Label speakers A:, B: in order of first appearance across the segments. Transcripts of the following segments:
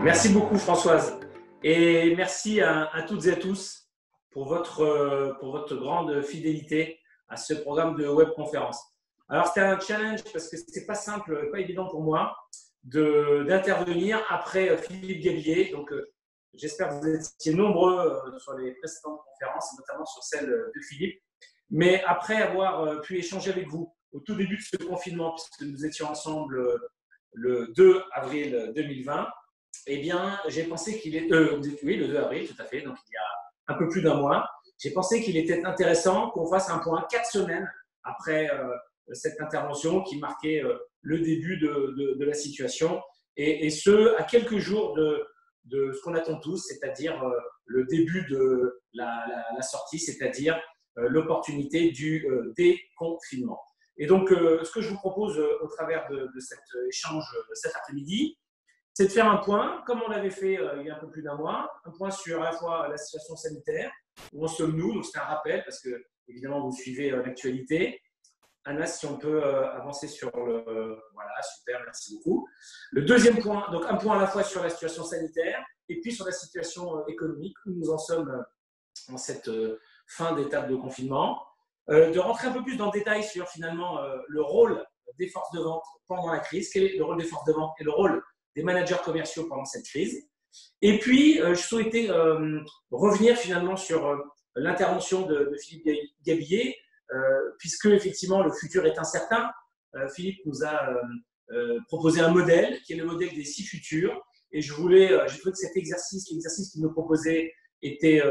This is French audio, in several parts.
A: Merci beaucoup Françoise et merci à toutes et à tous pour votre grande fidélité à ce programme de webconférence. Alors c'était un challenge parce que c'est pas simple, pas évident pour moi d'intervenir après Philippe Gabillier. Donc j'espère que vous étiez nombreux sur les précédentes conférences, notamment sur celle de Philippe. Mais après avoir pu échanger avec vous au tout début de ce confinement, puisque nous étions ensemble le 2 avril 2020, eh bien, j'ai pensé qu'il est… oui, le 2 avril, tout à fait, donc il y a un peu plus d'un mois. J'ai pensé qu'il était intéressant qu'on fasse un point 4 semaines après cette intervention qui marquait le début de la situation et ce, à quelques jours de ce qu'on attend tous, c'est-à-dire le début de la sortie, c'est-à-dire l'opportunité du déconfinement. Et donc, ce que je vous propose au travers de cet échange cet après-midi, c'est de faire un point, comme on l'avait fait il y a un peu plus d'un mois, un point sur à la fois la situation sanitaire, où en sommes-nous, donc c'est un rappel, parce que évidemment vous suivez l'actualité. Anna, si on peut avancer sur le… Voilà, super, merci beaucoup. Le deuxième point, donc un point à la fois sur la situation sanitaire, et puis sur la situation économique, où nous en sommes en cette fin d'étape de confinement. De rentrer un peu plus dans le détail sur finalement le rôle des forces de vente pendant la crise, quel est le rôle des forces de vente et le rôle des managers commerciaux pendant cette crise. Et puis, je souhaitais revenir finalement sur l'intervention de Philippe Gabillier, puisque effectivement le futur est incertain. Philippe nous a proposé un modèle qui est le modèle des 6 futurs. Et j'ai trouvé que cet exercice, l'exercice qu'il nous proposait, était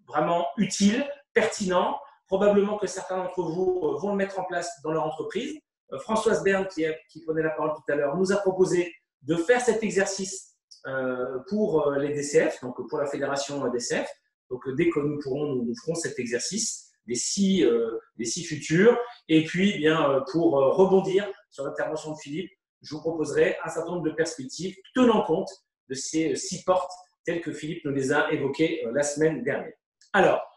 A: vraiment utile, pertinent. Probablement que certains d'entre vous vont le mettre en place dans leur entreprise. Françoise Berne, qui prenait la parole tout à l'heure, nous a proposé de faire cet exercice pour les DCF, donc pour la fédération DCF. Donc dès que nous pourrons, nous ferons cet exercice des 6 futurs. Et puis, bien, pour rebondir sur l'intervention de Philippe, je vous proposerai un certain nombre de perspectives tenant compte de ces 6 portes telles que Philippe nous les a évoquées la semaine dernière. Alors,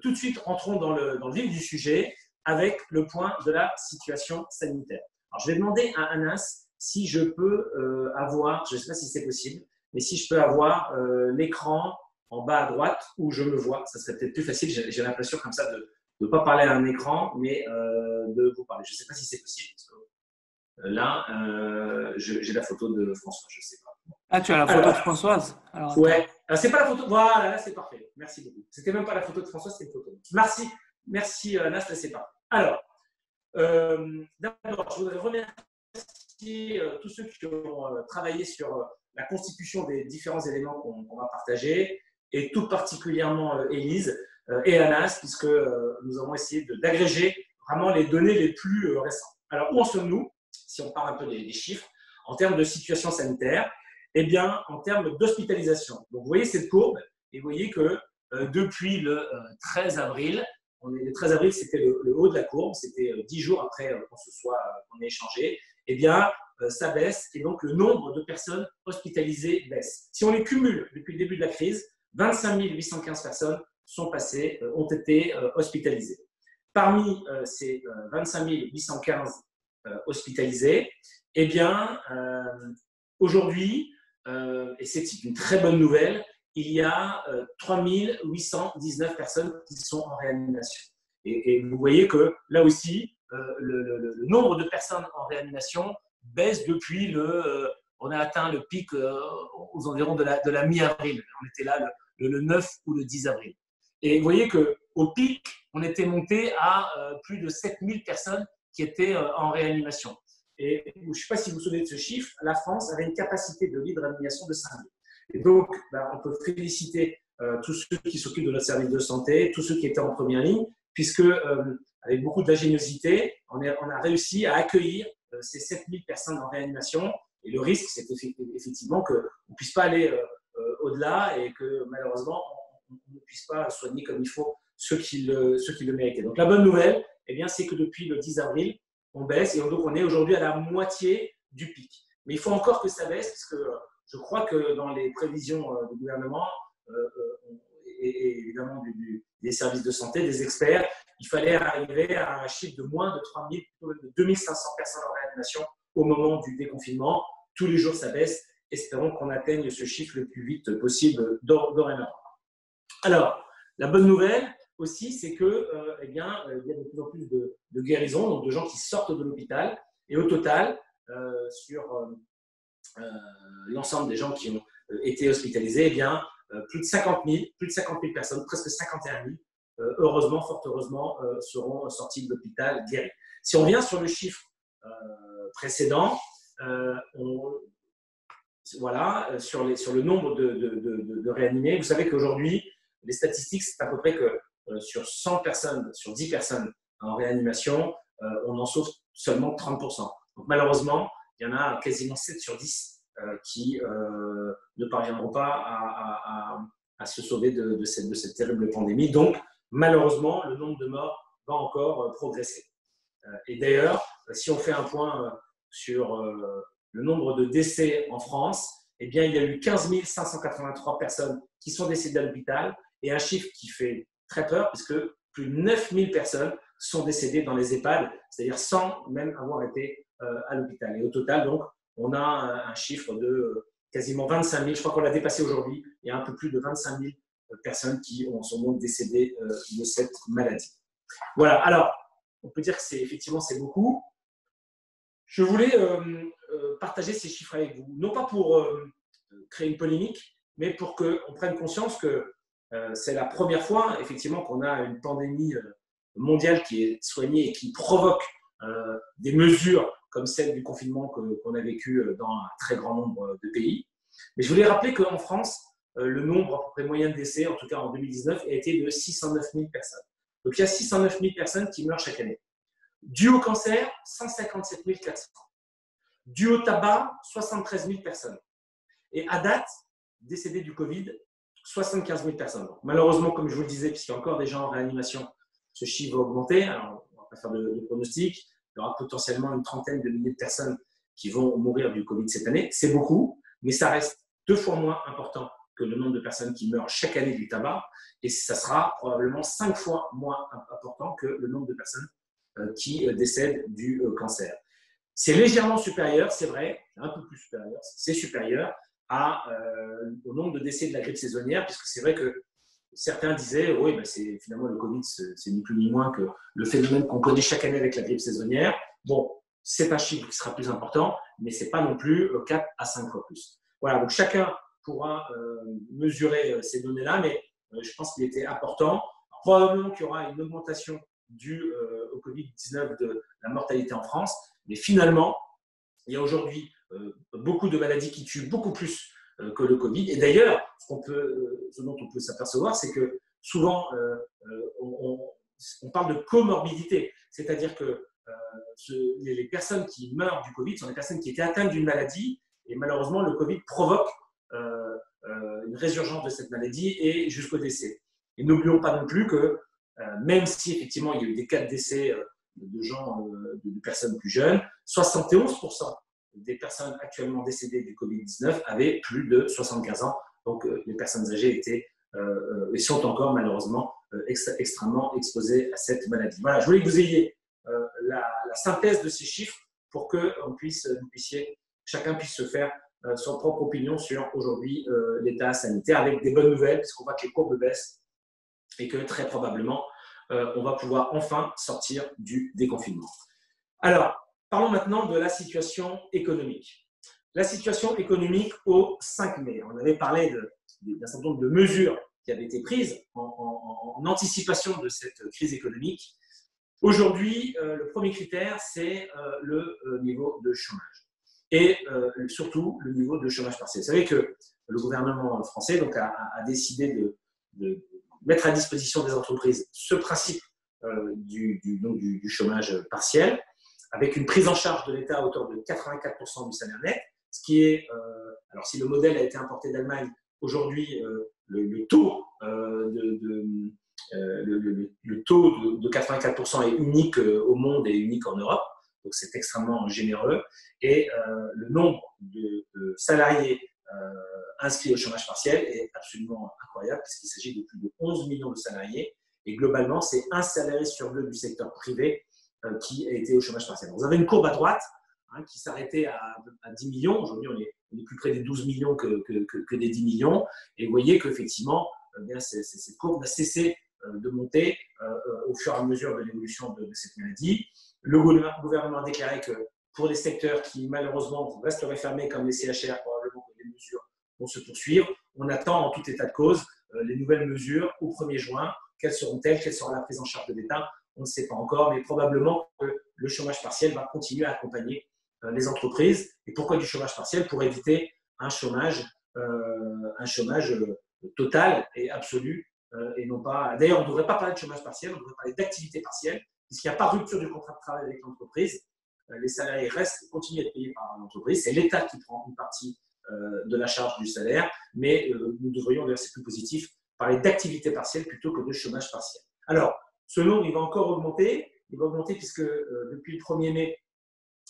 A: tout de suite, entrons dans le vif du sujet avec le point de la situation sanitaire. Alors, je vais demander à Anas si je peux avoir, je ne sais pas si c'est possible, mais si je peux avoir l'écran en bas à droite où je me vois. Ça serait peut-être plus facile. J'ai l'impression comme ça de ne pas parler à un écran, mais de vous parler. Je ne sais pas si c'est possible. Parce que, là, j'ai la photo de François, je ne sais pas.
B: Ah, tu as la photo de Françoise.
A: Alors, ouais, c'est pas la photo. Voilà, là c'est parfait. Merci beaucoup. C'était même pas la photo de François, c'était une photo. Merci Nas, là c'est parfait. Alors, d'abord, je voudrais remercier tous ceux qui ont travaillé sur la constitution des différents éléments qu'on va partager, et tout particulièrement Élise et Anas, puisque nous avons essayé d'agréger vraiment les données les plus récentes. Alors, où en sommes-nous, si on parle un peu des chiffres, en termes de situation sanitaire? Eh bien, en termes d'hospitalisation. Donc, vous voyez cette courbe, et vous voyez que depuis le 13 avril, le 13 avril, c'était le haut de la courbe, c'était 10 jours après qu'on ait échangé, eh bien, ça baisse, et donc le nombre de personnes hospitalisées baisse. Si on les cumule depuis le début de la crise, 25 815 personnes ont été hospitalisées. Parmi ces 25 815 hospitalisés, eh bien, aujourd'hui, et c'est une très bonne nouvelle, il y a 3 819 personnes qui sont en réanimation. Et vous voyez que là aussi, le nombre de personnes en réanimation baisse depuis on a atteint le pic aux environs de la mi-avril. On était là le 9 ou le 10 avril. Et vous voyez qu'au pic, on était monté à plus de 7000 personnes qui étaient en réanimation. Et je ne sais pas si vous vous souvenez de ce chiffre, la France avait une capacité de lit de réanimation de 5000. Et donc, on peut féliciter tous ceux qui s'occupent de notre service de santé, tous ceux qui étaient en première ligne, puisque avec beaucoup d'ingéniosité, on a réussi à accueillir ces 7000 personnes en réanimation. Et le risque, c'est effectivement qu'on ne puisse pas aller au-delà et que malheureusement, on ne puisse pas soigner comme il faut ceux qui le méritaient. Donc, la bonne nouvelle, eh bien, c'est que depuis le 10 avril, on baisse et donc on est aujourd'hui à la moitié du pic. Mais il faut encore que ça baisse parce que je crois que dans les prévisions du gouvernement et évidemment des services de santé, des experts, il fallait arriver à un chiffre de moins de 3000, de 2500 personnes en réanimation au moment du déconfinement. Tous les jours, ça baisse espérons qu'on atteigne ce chiffre le plus vite possible dorénavant. Alors, la bonne nouvelle aussi, c'est que, il y a de plus en plus de guérisons, donc de gens qui sortent de l'hôpital. Et au total, sur l'ensemble des gens qui ont été hospitalisés, plus de 50 000 personnes, presque 51 000, heureusement, fort heureusement, seront sortis de l'hôpital guéris. Si on revient sur le chiffre précédent, sur le nombre de réanimés, vous savez qu'aujourd'hui, les statistiques, c'est à peu près que sur 100 personnes, sur 10 personnes en réanimation, on en sauve seulement 30%. Donc malheureusement, il y en a quasiment 7 sur 10 qui ne parviendront pas à se sauver de cette terrible pandémie. Donc malheureusement, le nombre de morts va encore progresser. Et d'ailleurs, si on fait un point sur le nombre de décès en France, eh bien, il y a eu 15 583 personnes qui sont décédées à l'hôpital et un chiffre qui fait très peur puisque plus de 9 000 personnes sont décédées dans les EHPAD, c'est-à-dire sans même avoir été à l'hôpital. Et au total, donc, on a un chiffre de quasiment 25 000, je crois qu'on l'a dépassé aujourd'hui, il y a un peu plus de 25 000 personnes qui sont donc décédées de cette maladie. Voilà, alors, on peut dire que effectivement, c'est beaucoup. Je voulais partager ces chiffres avec vous, non pas pour créer une polémique, mais pour qu'on prenne conscience que c'est la première fois, effectivement, qu'on a une pandémie mondiale qui est soignée et qui provoque des mesures comme celle du confinement qu'on a vécu dans un très grand nombre de pays. Mais je voulais rappeler qu'en France, le nombre à peu près moyen de décès, en tout cas en 2019, a été de 609 000 personnes. Donc il y a 609 000 personnes qui meurent chaque année. Dû au cancer, 157 400. Dû au tabac, 73 000 personnes. Et à date, décédés du Covid, 75 000 personnes. Donc, malheureusement, comme je vous le disais, puisqu'il y a encore des gens en réanimation, ce chiffre va augmenter. Alors, on ne va pas faire de pronostic. Il y aura potentiellement une trentaine de milliers de personnes qui vont mourir du Covid cette année. C'est beaucoup, mais ça reste 2 fois moins important que le nombre de personnes qui meurent chaque année du tabac. Et ça sera probablement 5 fois moins important que le nombre de personnes qui décèdent du cancer. C'est légèrement supérieur, c'est vrai, un peu plus supérieur, c'est supérieur au nombre de décès de la grippe saisonnière, puisque c'est vrai que certains disaient, oui, c'est finalement le Covid, c'est ni plus ni moins que le phénomène qu'on connaît chaque année avec la grippe saisonnière. Bon, c'est un chiffre qui sera plus important, mais ce n'est pas non plus 4 à 5 fois plus. Voilà, donc chacun pourra mesurer ces données-là, mais je pense qu'il était important. Probablement qu'il y aura une augmentation due au Covid-19 de la mortalité en France, mais finalement, il y a aujourd'hui beaucoup de maladies qui tuent beaucoup plus que le Covid. Et d'ailleurs, ce dont on peut s'apercevoir, c'est que souvent, on parle de comorbidité, c'est-à-dire que les personnes qui meurent du Covid sont des personnes qui étaient atteintes d'une maladie, et malheureusement, le Covid provoque une résurgence de cette maladie et jusqu'au décès. Et n'oublions pas non plus que même si effectivement il y a eu des cas de décès de gens, de personnes plus jeunes, 71% des personnes actuellement décédées du Covid-19 avaient plus de 75 ans. Donc les personnes âgées étaient et sont encore malheureusement extrêmement exposées à cette maladie. Voilà, je voulais que vous ayez la synthèse de ces chiffres pour que chacun puisse se faire son propre opinion sur aujourd'hui l'état sanitaire avec des bonnes nouvelles, puisqu'on voit que les courbes baissent et que très probablement, on va pouvoir enfin sortir du déconfinement. Alors, parlons maintenant de la situation économique. La situation économique au 5 mai. On avait parlé d'un certain nombre de mesures qui avaient été prises en anticipation de cette crise économique. Aujourd'hui, le premier critère, c'est le niveau de chômage et surtout le niveau de chômage partiel. Vous savez que le gouvernement français donc, a décidé de mettre à disposition des entreprises ce principe du chômage partiel, avec une prise en charge de l'État à hauteur de 84% du salaire net, ce qui est, alors si le modèle a été importé d'Allemagne, aujourd'hui le taux de 84% est unique au monde et unique en Europe, donc c'est extrêmement généreux, et le nombre de salariés inscrits au chômage partiel est absolument incroyable puisqu'il s'agit de plus de 11 millions de salariés et globalement, c'est un salarié sur 2 du secteur privé qui a été au chômage partiel. Vous avez une courbe à droite qui s'arrêtait à 10 millions. Aujourd'hui, on est on est plus près des 12 millions que des 10 millions. Et vous voyez qu'effectivement, cette courbe n'a cessé de monter au fur et à mesure de l'évolution de cette maladie. Le gouvernement a déclaré que pour les secteurs qui malheureusement resteraient fermés comme les CHR, probablement que les mesures vont se poursuivre. On attend en tout état de cause les nouvelles mesures au 1er juin. Quelles seront-elles? Quelle sera la prise en charge de l'État? On ne sait pas encore, mais probablement que le chômage partiel va continuer à accompagner les entreprises. Et pourquoi du chômage partiel? Pour éviter un chômage total et absolu. Et non pas. D'ailleurs, on ne devrait pas parler de chômage partiel, on devrait parler d'activité partielle, puisqu'il n'y a pas de rupture du contrat de travail avec l'entreprise. Les salariés continuent à être payés par l'entreprise. C'est l'État qui prend une partie de la charge du salaire, mais nous devrions, d'ailleurs c'est plus positif, parler d'activité partielle plutôt que de chômage partiel. Alors, ce nombre, il va encore augmenter. Il va augmenter puisque depuis le 1er mai,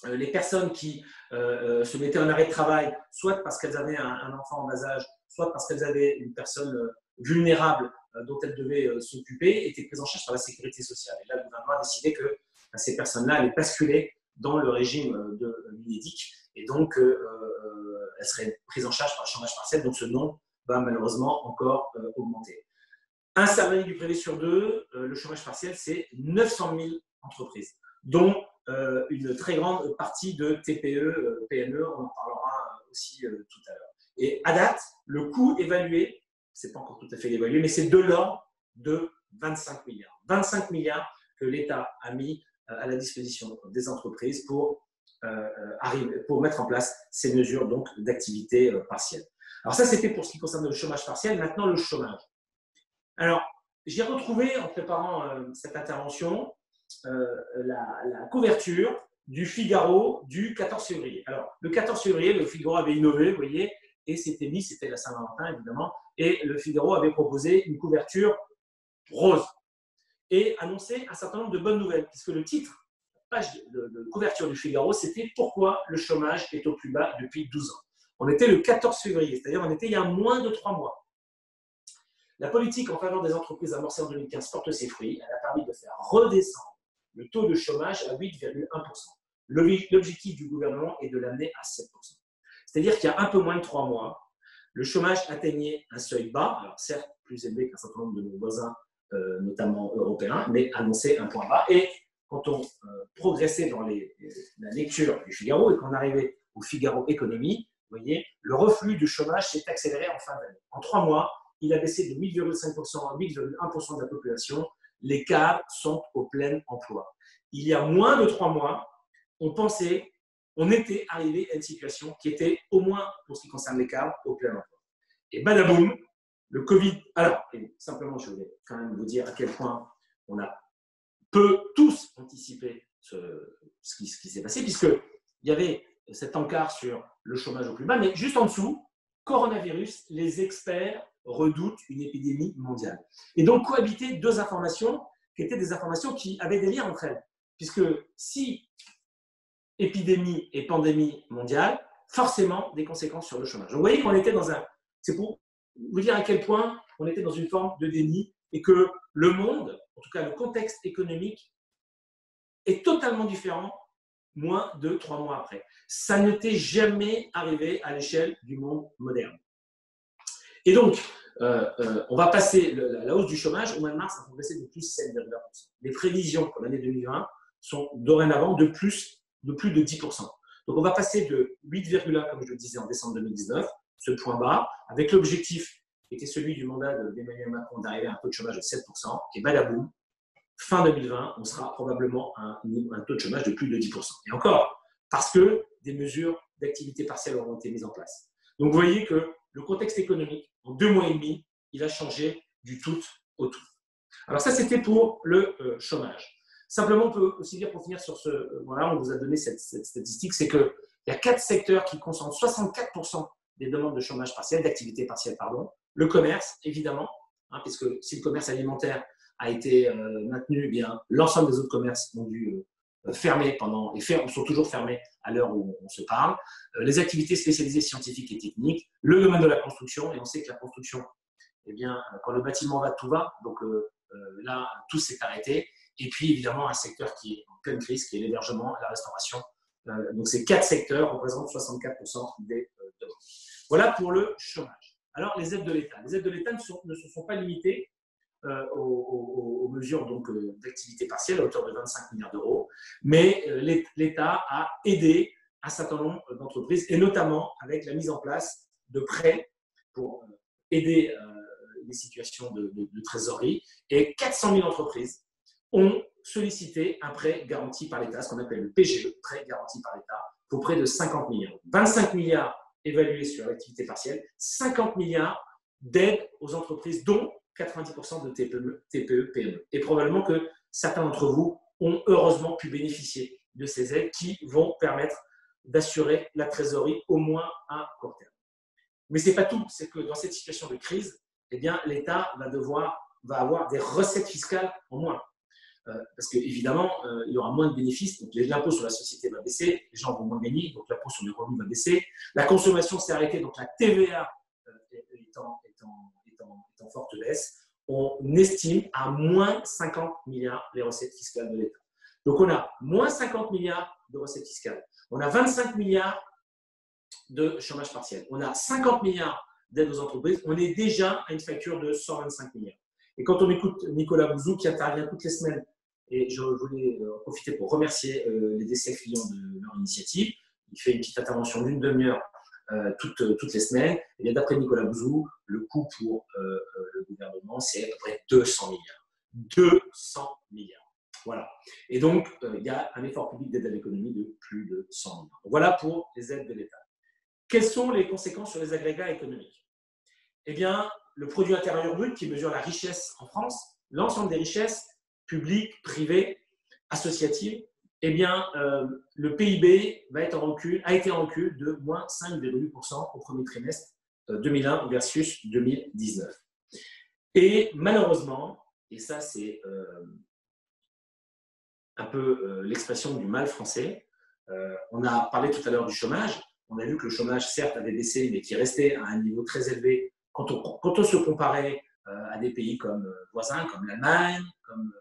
A: les personnes qui se mettaient en arrêt de travail, soit parce qu'elles avaient un enfant en bas âge, soit parce qu'elles avaient une personne vulnérable dont elles devaient s'occuper, étaient prises en charge par la sécurité sociale. Et là, le gouvernement a décidé que ces personnes-là allaient basculer dans le régime de l'UNEDIC et donc elles seraient prises en charge par le chômage partiel. Donc ce nombre va malheureusement encore augmenter. Un salarié du privé sur deux, le chômage partiel, c'est 900 000 entreprises, dont une très grande partie de TPE, PME, on en parlera aussi tout à l'heure. Et à date, le coût évalué, c'est pas encore tout à fait évalué, mais c'est de l'ordre de 25 milliards. 25 milliards que l'État a mis à la disposition des entreprises pour mettre en place ces mesures d'activité partielle. Alors ça, c'était pour ce qui concerne le chômage partiel. Maintenant, le chômage. Alors, j'ai retrouvé, en préparant cette intervention, la couverture du Figaro du 14 février. Alors, le 14 février, le Figaro avait innové, vous voyez, et c'était la Saint-Valentin, évidemment, et le Figaro avait proposé une couverture rose et annoncé un certain nombre de bonnes nouvelles, puisque le titre, page de couverture du Figaro, c'était « Pourquoi le chômage est au plus bas depuis 12 ans ». On était le 14 février, c'est-à-dire on était il y a moins de 3 mois. La politique en faveur des entreprises amorcée en 2015 porte ses fruits. Elle a permis de faire redescendre le taux de chômage à 8,1%. L'objectif du gouvernement est de l'amener à 7%. C'est-à-dire qu'il y a un peu moins de 3 mois, le chômage atteignait un seuil bas, alors certes plus élevé qu'un certain nombre de nos voisins, notamment européens, mais annonçait un point bas. Et quand on progressait dans la lecture du Figaro et qu'on arrivait au Figaro Économie, vous voyez, le reflux du chômage s'est accéléré en fin d'année. En 3 mois, il a baissé de 8,5% à 8,1% de la population. Les cadres sont au plein emploi. Il y a moins de 3 mois, on était arrivé à une situation qui était, au moins pour ce qui concerne les cadres, au plein emploi. Et badaboum, le Covid. Alors, simplement, je voulais quand même vous dire à quel point on peut tous anticiper ce qui s'est passé, puisqu'il y avait cet encart sur le chômage au plus bas, mais juste en dessous, coronavirus, les experts redoutent une épidémie mondiale. Et donc, cohabitaient deux informations qui étaient des informations qui avaient des liens entre elles. Puisque si épidémie et pandémie mondiale, forcément des conséquences sur le chômage. Donc, vous voyez qu'on était c'est pour vous dire à quel point on était dans une forme de déni et que le monde, en tout cas le contexte économique, est totalement différent moins de 3 mois après. Ça ne t'est jamais arrivé à l'échelle du monde moderne. Et donc, on va passer la hausse du chômage au mois de mars, a progressé de plus 7,1%. Les prévisions pour l'année 2020 sont dorénavant de plus de 10%. Donc, on va passer de 8,1, comme je le disais en décembre 2019, ce point bas, avec l'objectif qui était celui du mandat d'Emmanuel Macron d'arriver à un taux de chômage de 7%, et badaboum, fin 2020, on sera probablement à un taux de chômage de plus de 10%. Et encore, parce que des mesures d'activité partielle auront été mises en place. Donc, vous voyez que le contexte économique, en 2 mois et demi, il a changé du tout au tout. Alors ça, c'était pour le chômage. Simplement, on peut aussi dire, pour finir sur voilà, on vous a donné cette statistique, c'est qu'il y a 4 secteurs qui concentrent 64% des demandes de chômage partiel, d'activité partielle, pardon. Le commerce, évidemment, puisque si le commerce alimentaire a été maintenu, eh bien, l'ensemble des autres commerces ont dû fermer sont toujours fermés à l'heure où on se parle. Les activités spécialisées scientifiques et techniques, le domaine de la construction, et on sait que la construction, eh bien, quand le bâtiment va, tout va, donc là, tout s'est arrêté. Et puis, évidemment, un secteur qui est en pleine crise, qui est l'hébergement, la restauration. Donc, ces 4 secteurs représentent 64% des demandes. Voilà pour le chômage. Alors, les aides de l'État. Les aides de l'État ne se sont pas limitées aux mesures d'activité partielle à hauteur de 25 milliards d'euros, mais l'État a aidé un certain nombre d'entreprises, et notamment avec la mise en place de prêts pour aider les situations de trésorerie. Et 400 000 entreprises ont sollicité un prêt garanti par l'État, ce qu'on appelle le PGE, prêt garanti par l'État, pour près de 50 milliards. 25 milliards évalués sur l'activité partielle, 50 milliards d'aides aux entreprises, dont 90% de TPE, PME. Et probablement que certains d'entre vous ont heureusement pu bénéficier de ces aides qui vont permettre d'assurer la trésorerie au moins à court terme. Mais ce n'est pas tout, c'est que dans cette situation de crise, eh bien, l'État va avoir des recettes fiscales en moins. Parce qu'évidemment, il y aura moins de bénéfices, donc l'impôt sur la société va baisser, les gens vont moins gagner, donc l'impôt sur les revenus va baisser, la consommation s'est arrêtée, donc la TVA est en forte baisse. On estime à moins 50 milliards les recettes fiscales de l'État. Donc on a moins 50 milliards de recettes fiscales, on a 25 milliards de chômage partiel, on a 50 milliards d'aides aux entreprises, on est déjà à une facture de 125 milliards. Et quand on écoute Nicolas Bouzou qui intervient toutes les semaines, et je voulais profiter pour remercier les DCF clients de leur initiative, il fait une petite intervention d'une demi-heure toutes les semaines. Et bien d'après Nicolas Bouzou, le coût pour le gouvernement, c'est à peu près 200 milliards. 200 milliards. Voilà. Et donc, il y a un effort public d'aide à l'économie de plus de 100 milliards. Donc, voilà pour les aides de l'État. Quelles sont les conséquences sur les agrégats économiques? Eh bien, le produit intérieur brut qui mesure la richesse en France, l'ensemble des richesses publiques, privées, associatives, eh bien, le PIB a été en recul de moins 5,8% au premier trimestre 2001 versus 2019. Et malheureusement, et ça c'est un peu l'expression du mal français, on a parlé tout à l'heure du chômage, on a vu que le chômage certes avait baissé, mais qui restait à un niveau très élevé quand on se comparait à des pays comme voisins, comme l'Allemagne, comme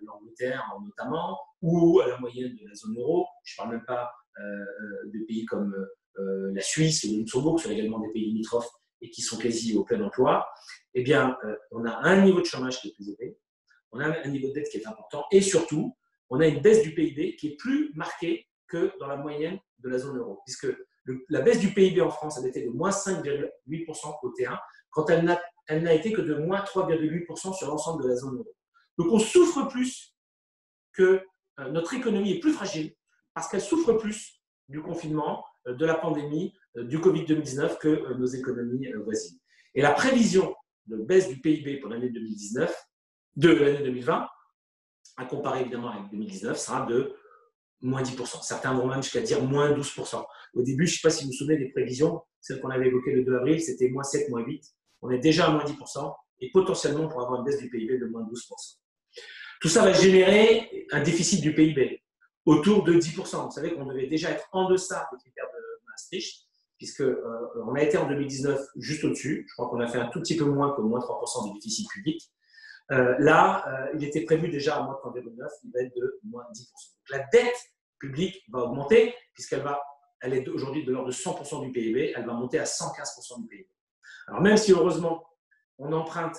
A: l'Angleterre notamment, ou à la moyenne de la zone euro. Je ne parle même pas de pays comme la Suisse ou le Luxembourg, qui sont également des pays limitrophes et qui sont quasi au plein emploi. Eh bien, on a un niveau de chômage qui est plus élevé, on a un niveau de dette qui est important, et surtout, on a une baisse du PIB qui est plus marquée que dans la moyenne de la zone euro, puisque la baisse du PIB en France, elle était de moins 5,8% au T1, quand elle n'a été que de moins 3,8% sur l'ensemble de la zone euro. Donc, on souffre plus que notre économie est plus fragile parce qu'elle souffre plus du confinement, de la pandémie, du Covid-19 que nos économies voisines. Et la prévision de baisse du PIB pour l'année 2020, à comparer évidemment avec 2019, sera de moins 10%. Certains vont même jusqu'à dire moins 12%. Au début, je ne sais pas si vous vous souvenez des prévisions, celles qu'on avait évoquées le 2 avril, c'était moins 7, moins 8. On est déjà à moins 10% et potentiellement pour avoir une baisse du PIB de moins 12%. Tout ça va générer un déficit du PIB autour de 10%. Vous savez qu'on devait déjà être en deçà des critères de Maastricht, puisqu'on a été en 2019 juste au-dessus. Je crois qu'on a fait un tout petit peu moins que moins 3% du déficit public. Il était prévu déjà à moins 3,9, il va être de moins 10%. Donc la dette publique va augmenter, elle est aujourd'hui de l'ordre de 100% du PIB, elle va monter à 115% du PIB. Alors même si heureusement on emprunte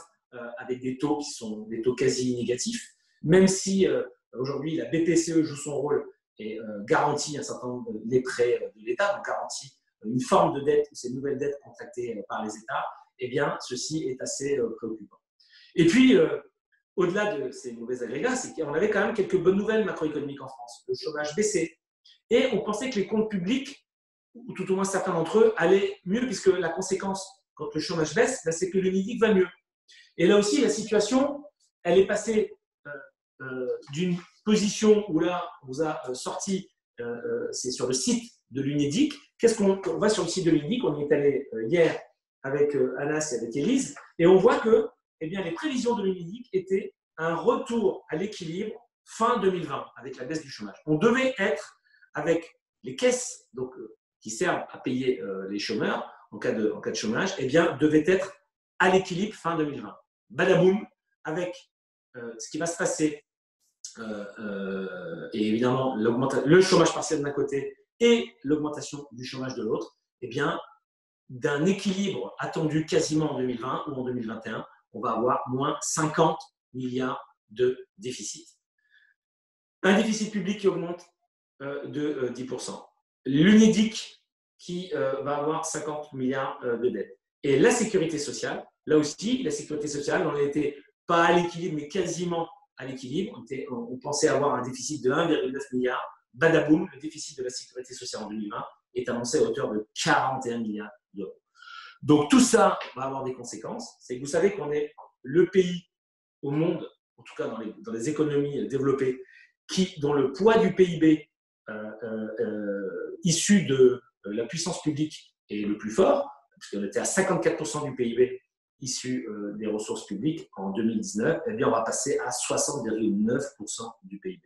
A: avec des taux qui sont des taux quasi négatifs, même si aujourd'hui la BPCE joue son rôle et garantit un certain nombre des prêts de l'État, donc garantit une forme de dette ou ces nouvelles dettes contractées par les États, eh bien ceci est assez préoccupant. Et puis, au-delà de ces mauvais agrégats, c'est qu'on avait quand même quelques bonnes nouvelles macroéconomiques en France. Le chômage baissait et on pensait que les comptes publics, ou tout au moins certains d'entre eux, allaient mieux, puisque la conséquence, quand le chômage baisse, c'est que l'UNEDIC va mieux. Et là aussi, la situation, elle est passée d'une position où là, on vous a sorti, c'est sur le site de l'UNEDIC. On va sur le site de l'UNEDIC, on y est allé hier avec Anas et avec Élise, et on voit que eh bien, les prévisions de l'UNEDIC étaient un retour à l'équilibre fin 2020 avec la baisse du chômage. On devait être avec les caisses qui servent à payer les chômeurs en cas de chômage, eh bien, devaient être à l'équilibre fin 2020. Badaboum, avec ce qui va se passer, et évidemment le chômage partiel d'un côté et l'augmentation du chômage de l'autre, eh bien, d'un équilibre attendu quasiment en 2020 ou en 2021, on va avoir moins 50 milliards de déficit. Un déficit public qui augmente de 10%. L'UNEDIC qui va avoir 50 milliards de dettes. Et la sécurité sociale, là aussi, la sécurité sociale, on n'était pas à l'équilibre, mais quasiment à l'équilibre. On pensait avoir un déficit de 1,9 milliard. Badaboum, le déficit de la sécurité sociale en 2020 est annoncé à hauteur de 41 milliards d'euros. Donc tout ça va avoir des conséquences. C'est que vous savez qu'on est le pays au monde, en tout cas dans les économies développées, dont le poids du PIB issu de la puissance publique est le plus fort, puisqu'on était à 54% du PIB issu des ressources publiques en 2019, eh bien on va passer à 60,9% du PIB,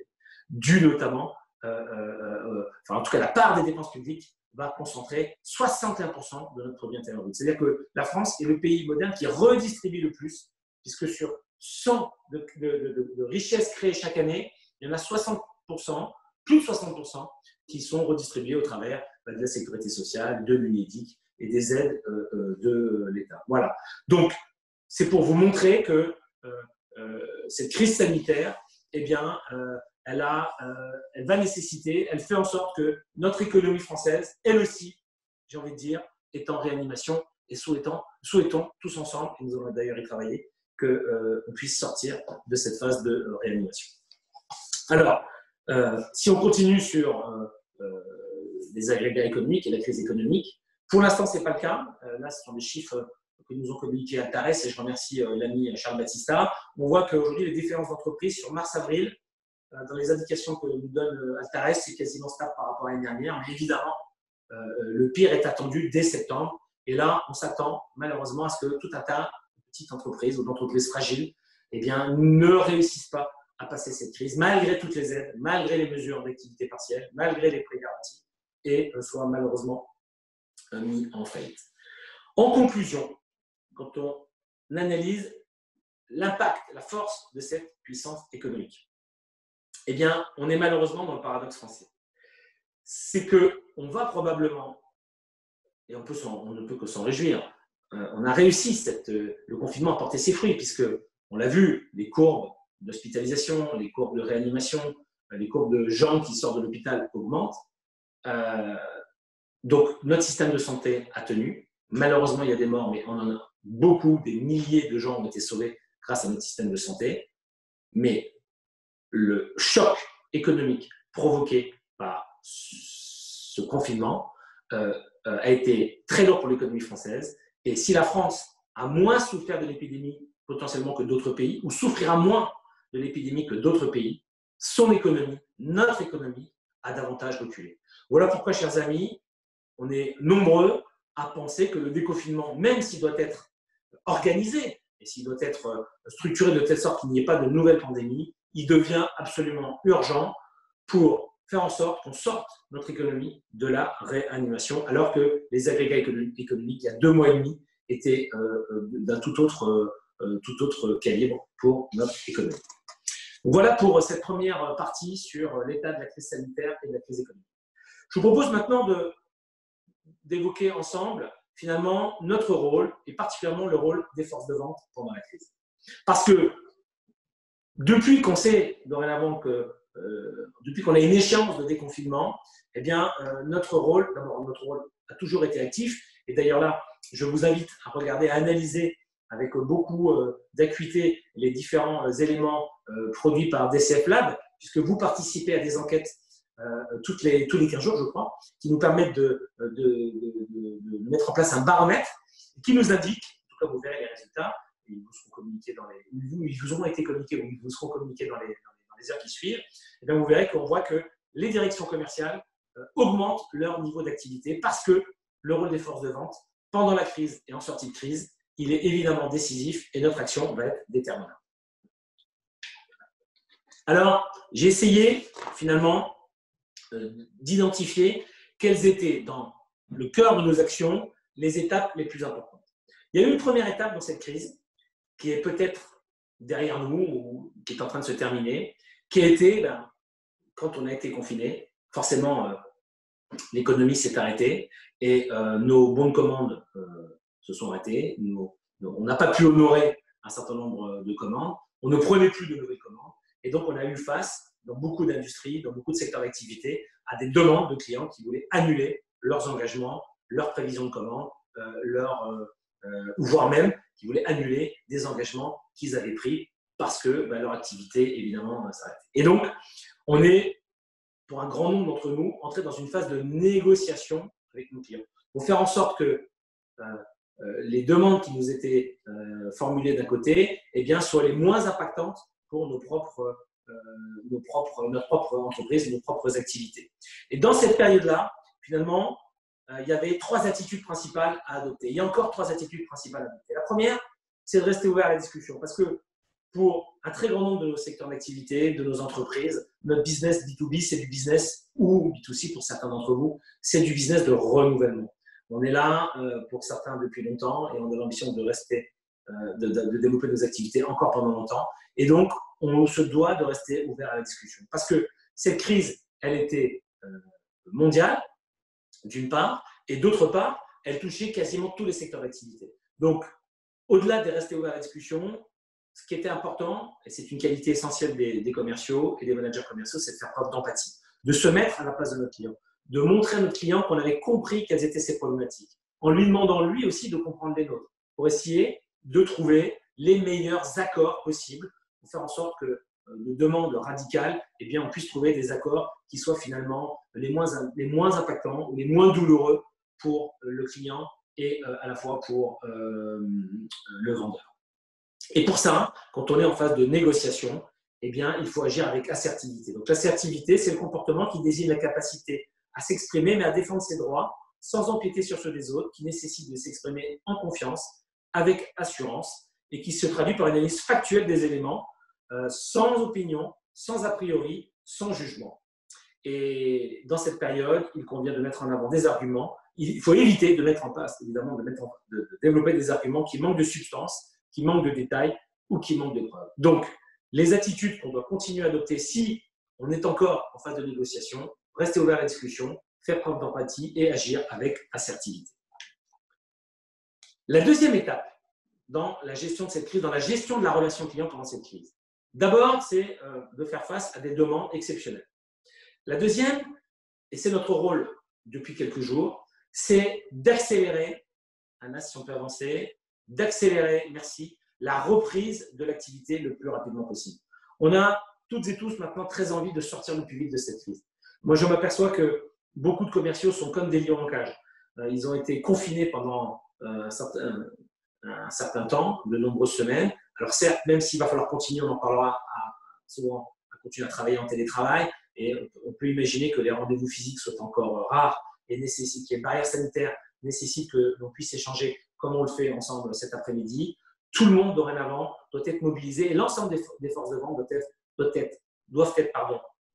A: dû notamment, en tout cas la part des dépenses publiques va concentrer 61% de notre produit intérieur brut. C'est-à-dire que la France est le pays moderne qui redistribue le plus, puisque sur 100 de richesses créées chaque année, il y en a 60%, plus de 60%, qui sont redistribués au travers de la sécurité sociale, de l'UNEDIC et des aides de l'État. Voilà. Donc, c'est pour vous montrer que cette crise sanitaire, eh bien, elle va nécessiter, elle fait en sorte que notre économie française, elle aussi, j'ai envie de dire, est en réanimation et souhaitons tous ensemble, et nous allons d'ailleurs y travailler, qu'on puisse sortir de cette phase de réanimation. Alors, si on continue sur les agrégats économiques et la crise économique, pour l'instant, ce n'est pas le cas. Là, ce sont des chiffres que nous ont communiqués Altares, et je remercie l'ami Charles Battista. On voit qu'aujourd'hui, les différences d'entreprise sur mars-avril, dans les indications que nous donne Altares, c'est quasiment stable par rapport à l'année dernière. Mais évidemment, le pire est attendu dès septembre. Et là, on s'attend malheureusement à ce que tout un tas de petites entreprises ou d'entreprises fragiles eh bien, ne réussissent pas à passer cette crise, malgré toutes les aides, malgré les mesures d'activité partielle, malgré les prêts garantis, et soient malheureusement mis en faillite. En conclusion, quand on analyse l'impact, la force de cette puissance économique, eh bien, on est malheureusement dans le paradoxe français. C'est qu'on va probablement, et on ne peut que s'en réjouir, on a réussi, le confinement à porter ses fruits, puisque on l'a vu, les courbes d'hospitalisation, les courbes de réanimation, les courbes de gens qui sortent de l'hôpital augmentent. Donc, notre système de santé a tenu. Malheureusement, il y a des morts, mais on en a beaucoup, des milliers de gens ont été sauvés grâce à notre système de santé. Mais le choc économique provoqué par ce confinement a été très lourd pour l'économie française. Et si la France a moins souffert de l'épidémie potentiellement que d'autres pays, ou souffrira moins de l'épidémie que d'autres pays, son économie, notre économie, a davantage reculé. Voilà pourquoi, chers amis, on est nombreux à penser que le déconfinement, même s'il doit être organisé et s'il doit être structuré de telle sorte qu'il n'y ait pas de nouvelle pandémie, il devient absolument urgent pour faire en sorte qu'on sorte notre économie de la réanimation, alors que les agrégats économiques, il y a 2 mois et demi, étaient d'un tout autre calibre pour notre économie. Donc voilà pour cette première partie sur l'état de la crise sanitaire et de la crise économique. Je vous propose maintenant d'évoquer ensemble finalement notre rôle et particulièrement le rôle des forces de vente pendant la crise. Parce que depuis qu'on sait dorénavant depuis qu'on a une échéance de déconfinement, eh bien notre rôle a toujours été actif. Et d'ailleurs là, je vous invite à regarder, à analyser avec beaucoup d'acuité les différents éléments produits par DCF Lab, puisque vous participez à des enquêtes tous les 15 jours, je crois, qui nous permettent de mettre en place un baromètre qui nous indique, en tout cas vous verrez les résultats, ils vous seront communiqués ils vous auront été communiqués ou ils vous seront communiqués dans les heures qui suivent, et bien vous verrez qu'on voit que les directions commerciales augmentent leur niveau d'activité parce que le rôle des forces de vente pendant la crise et en sortie de crise, il est évidemment décisif et notre action va être déterminante. Alors, j'ai essayé finalement d'identifier quelles étaient dans le cœur de nos actions les étapes les plus importantes. Il y a eu une première étape dans cette crise qui est peut-être derrière nous ou qui est en train de se terminer, qui a été, quand on a été confiné, forcément l'économie s'est arrêtée et nos bons de commande se sont arrêtés. On n'a pas pu honorer un certain nombre de commandes. On ne prenait plus de nouvelles commandes. Et donc, on a eu face, dans beaucoup d'industries, dans beaucoup de secteurs d'activité, à des demandes de clients qui voulaient annuler leurs engagements, leurs prévisions de commandes, ou voire même qui voulaient annuler des engagements qu'ils avaient pris parce que leur activité, évidemment, s'arrête. Et donc, on est, pour un grand nombre d'entre nous, entré dans une phase de négociation avec nos clients pour faire en sorte que les demandes qui nous étaient formulées d'un côté soient les moins impactantes pour notre propre entreprise, nos propres activités. Et dans cette période-là, finalement, il y avait 3 attitudes principales à adopter. Il y a encore 3 attitudes principales à adopter. La première, c'est de rester ouvert à la discussion parce que pour un très grand nombre de nos secteurs d'activité, de nos entreprises, notre business B2B, c'est du business, ou B2C pour certains d'entre vous, c'est du business de renouvellement. On est là pour certains depuis longtemps et on a l'ambition de rester, de développer nos activités encore pendant longtemps. Et donc, on se doit de rester ouvert à la discussion. Parce que cette crise, elle était mondiale, d'une part, et d'autre part, elle touchait quasiment tous les secteurs d'activité. Donc, au-delà de rester ouvert à la discussion, ce qui était important, et c'est une qualité essentielle des commerciaux et des managers commerciaux, c'est de faire preuve d'empathie, de se mettre à la place de notre client, de montrer à notre client qu'on avait compris quelles étaient ses problématiques, en lui demandant lui aussi de comprendre les nôtres, pour essayer de trouver les meilleurs accords possibles, pour faire en sorte que de demandes radicales, on puisse trouver des accords qui soient finalement les moins impactants ou les moins douloureux pour le client et à la fois pour le vendeur. Et pour ça, quand on est en phase de négociation, il faut agir avec assertivité. Donc l'assertivité, c'est le comportement qui désigne la capacité à s'exprimer, mais à défendre ses droits sans empiéter sur ceux des autres, qui nécessite de s'exprimer en confiance, avec assurance, et qui se traduit par une analyse factuelle des éléments, sans opinion, sans a priori, sans jugement. Et dans cette période, il convient de mettre en avant des arguments. Il faut éviter de mettre en place, évidemment, de développer des arguments qui manquent de substance, qui manquent de détails ou qui manquent de preuves. Donc, les attitudes qu'on doit continuer à adopter si on est encore en phase de négociation, rester ouvert à la discussion, faire preuve d'empathie et agir avec assertivité. La deuxième étape dans la gestion de cette crise, dans la gestion de la relation client pendant cette crise, d'abord, c'est de faire face à des demandes exceptionnelles. La deuxième, et c'est notre rôle depuis quelques jours, c'est d'accélérer, Anna, si on peut avancer, d'accélérer, merci, la reprise de l'activité le plus rapidement possible. On a toutes et tous maintenant très envie de sortir le plus vite de cette crise. Moi, je m'aperçois que beaucoup de commerciaux sont comme des lions en cage. Ils ont été confinés pendant un certain temps, de nombreuses semaines. Alors certes, même s'il va falloir continuer, on en parlera souvent, à continuer à travailler en télétravail, et on peut imaginer que les rendez-vous physiques soient encore rares et nécessitent qu'il y ait une barrière sanitaire, nécessite que l'on puisse échanger comme on le fait ensemble cet après-midi. Tout le monde, dorénavant, doit être mobilisé et l'ensemble des forces de vente doivent être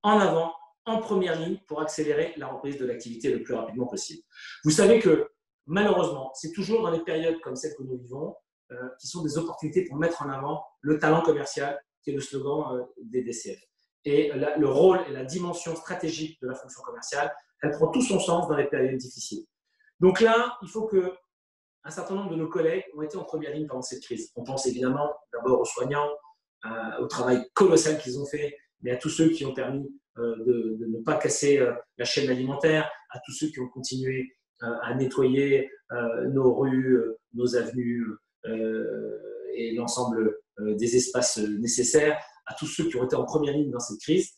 A: en avant, en première ligne pour accélérer la reprise de l'activité le plus rapidement possible. Vous savez que, malheureusement, c'est toujours dans les périodes comme celle que nous vivons qui sont des opportunités pour mettre en avant le talent commercial, qui est le slogan des DCF. Et le rôle et la dimension stratégique de la fonction commerciale, elle prend tout son sens dans les périodes difficiles. Donc là, il faut que un certain nombre de nos collègues ont été en première ligne pendant cette crise. On pense évidemment d'abord aux soignants, au travail colossal qu'ils ont fait, mais à tous ceux qui ont permis de ne pas casser la chaîne alimentaire, à tous ceux qui ont continué à nettoyer nos rues, nos avenues et l'ensemble des espaces nécessaires, à tous ceux qui ont été en première ligne dans cette crise.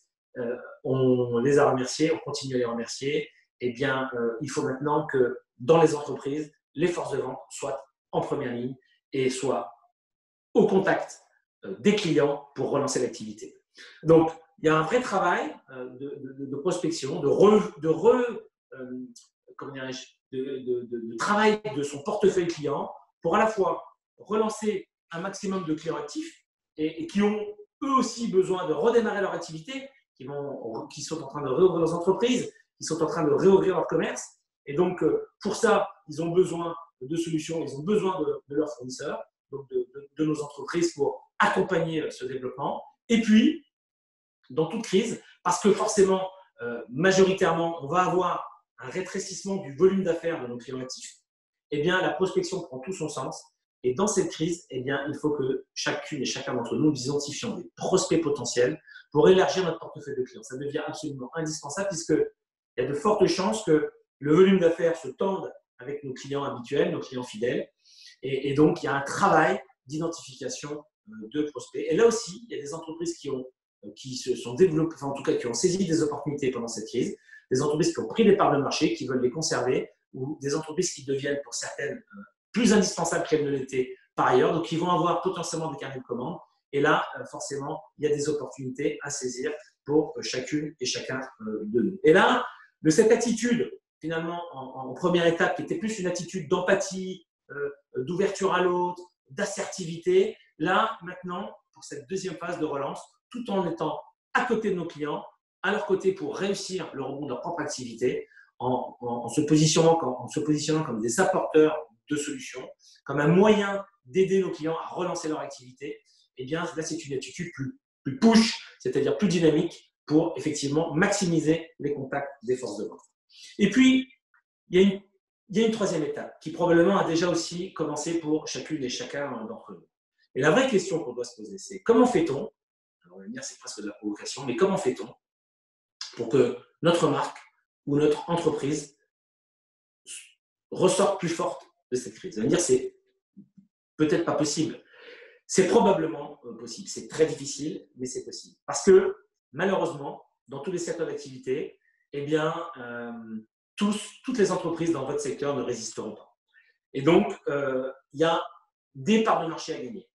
A: On les a remerciés, on continue à les remercier. Il faut maintenant que dans les entreprises, les forces de vente soient en première ligne et soient au contact des clients pour relancer l'activité. Donc, il y a un vrai travail de prospection, de travail de son portefeuille client pour à la fois relancer un maximum de clients actifs et qui ont eux aussi besoin de redémarrer leur activité, qui sont en train de réouvrir leurs entreprises, qui sont en train de réouvrir leur commerce. Et donc, pour ça, ils ont besoin de solutions, ils ont besoin de leurs fournisseurs, donc de nos entreprises pour accompagner ce développement. Et puis, dans toute crise, parce que forcément, majoritairement, on va avoir un rétrécissement du volume d'affaires de nos clients actifs, eh bien, la prospection prend tout son sens. Et dans cette crise, eh bien, il faut que chacune et chacun d'entre nous identifions des prospects potentiels pour élargir notre portefeuille de clients. Ça devient absolument indispensable puisqu'il y a de fortes chances que le volume d'affaires se tende avec nos clients habituels, nos clients fidèles. Et donc, il y a un travail d'identification de prospects. Et là aussi, il y a des entreprises qui se sont développées, enfin en tout cas qui ont saisi des opportunités pendant cette crise, des entreprises qui ont pris des parts de marché, qui veulent les conserver, ou des entreprises qui deviennent pour certaines plus indispensables qu'elles ne l'étaient par ailleurs, donc ils vont avoir potentiellement des carnets de commandes. Et là, forcément, il y a des opportunités à saisir pour chacune et chacun de nous. Et là, de cette attitude, finalement, en première étape, qui était plus une attitude d'empathie, d'ouverture à l'autre, d'assertivité, là, maintenant, pour cette deuxième phase de relance, tout en étant à côté de nos clients, à leur côté pour réussir le rebond de leur propre activité, en se positionnant comme des apporteurs de solutions, comme un moyen d'aider nos clients à relancer leur activité, eh bien là c'est une attitude plus push, c'est-à-dire plus dynamique pour effectivement maximiser les contacts des forces de vente. Et puis, il y a une troisième étape qui probablement a déjà aussi commencé pour chacune et chacun d'entre nous. Et la vraie question qu'on doit se poser, c'est comment fait-on, on va dire c'est presque de la provocation, mais comment fait-on pour que notre marque ou notre entreprise ressorte plus forte de cette crise? Ça veut dire que c'est peut-être pas possible. C'est probablement possible. C'est très difficile, mais c'est possible. Parce que malheureusement, dans tous les secteurs d'activité, eh bien, toutes les entreprises dans votre secteur ne résisteront pas. Et donc, il y a des parts de marché à gagner.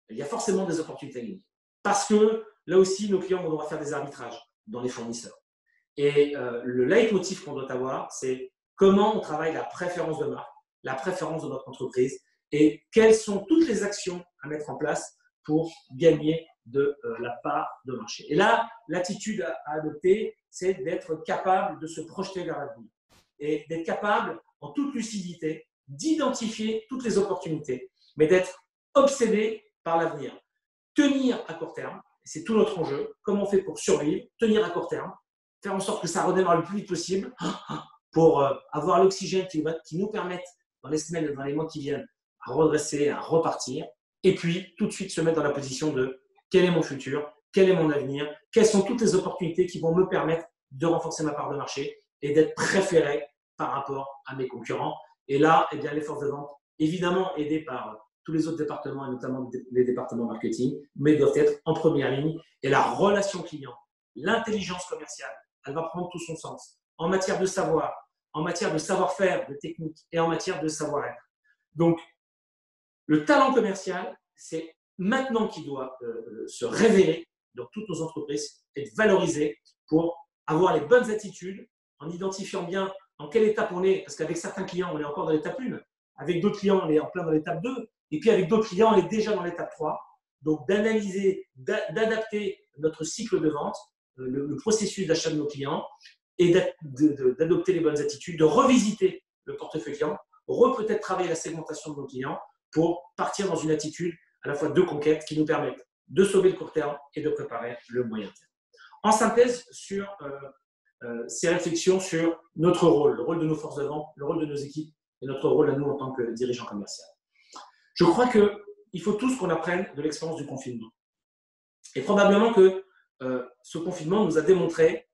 A: Il y a forcément des opportunités à gagner. Parce que là aussi, nos clients vont devoir faire des arbitrages dans les fournisseurs. Et le leitmotiv qu'on doit avoir, c'est comment on travaille la préférence de marque, la préférence de notre entreprise et quelles sont toutes les actions à mettre en place pour gagner de la part de marché. Et là, l'attitude à adopter, c'est d'être capable de se projeter vers l'avenir et d'être capable, en toute lucidité, d'identifier toutes les opportunités, mais d'être obsédé par l'avenir. Tenir à court terme, c'est tout notre enjeu, comment on fait pour survivre, tenir à court terme, faire en sorte que ça redémarre le plus vite possible pour avoir l'oxygène qui nous permette, dans les semaines et dans les mois qui viennent, à redresser, à repartir, et puis tout de suite se mettre dans la position de quel est mon futur, quel est mon avenir, quelles sont toutes les opportunités qui vont me permettre de renforcer ma part de marché et d'être préféré par rapport à mes concurrents. Et là, eh bien, les forces de vente, évidemment aidées par tous les autres départements et notamment les départements marketing, mais doivent être en première ligne. Et la relation client, l'intelligence commerciale, elle va prendre tout son sens en matière de savoir, en matière de savoir-faire, de technique et en matière de savoir-être. Donc, le talent commercial, c'est maintenant qu'il doit se révéler dans toutes nos entreprises, être valorisé pour avoir les bonnes attitudes en identifiant bien dans quelle étape on est. Parce qu'avec certains clients, on est encore dans l'étape 1. Avec d'autres clients, on est en plein dans l'étape 2. Et puis avec d'autres clients, on est déjà dans l'étape 3. Donc d'analyser, d'adapter notre cycle de vente, le processus d'achat de nos clients et d'adopter les bonnes attitudes, de revisiter le portefeuille client, peut-être travailler la segmentation de nos clients pour partir dans une attitude à la fois de conquête qui nous permette de sauver le court terme et de préparer le moyen terme. En synthèse, sur ces réflexions sur notre rôle, le rôle de nos forces de vente, le rôle de nos équipes et notre rôle à nous en tant que dirigeants commerciaux. Je crois qu'il faut tous qu'on apprenne de l'expérience du confinement. Et probablement que ce confinement nous a démontré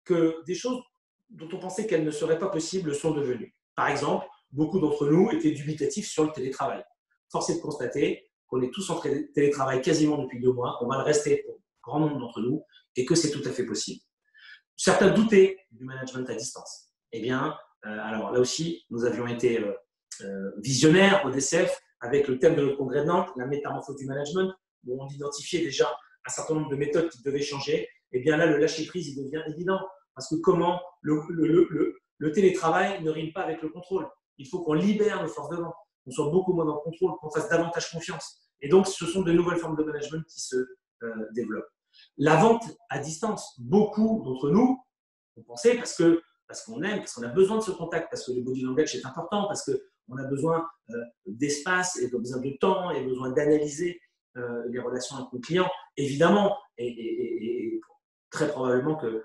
A: que des choses dont on pensait qu'elles ne seraient pas possibles sont devenues. Par exemple, beaucoup d'entre nous étaient dubitatifs sur le télétravail. Force est de constater qu'on est tous en télétravail quasiment depuis 2 mois, qu'on va le rester pour grand nombre d'entre nous et que c'est tout à fait possible. Certains doutaient du management à distance. Eh bien, alors là aussi, nous avions été visionnaires au DCF avec le thème de notre congrès de Nantes, la métamorphose du management, où on identifiait déjà un certain nombre de méthodes qui devaient changer. Eh bien là, le lâcher-prise, il devient évident. Parce que comment le télétravail ne rime pas avec le contrôle. Il faut qu'on libère nos forces de vente, qu'on soit beaucoup moins dans le contrôle, qu'on fasse davantage confiance. Et donc, ce sont de nouvelles formes de management qui se développent. La vente à distance, beaucoup d'entre nous ont pensé parce qu'on aime, parce qu'on a besoin de ce contact, parce que le body language est important, parce qu'on a besoin d'espace, et besoin de temps, et besoin d'analyser les relations avec nos clients, évidemment, et très probablement que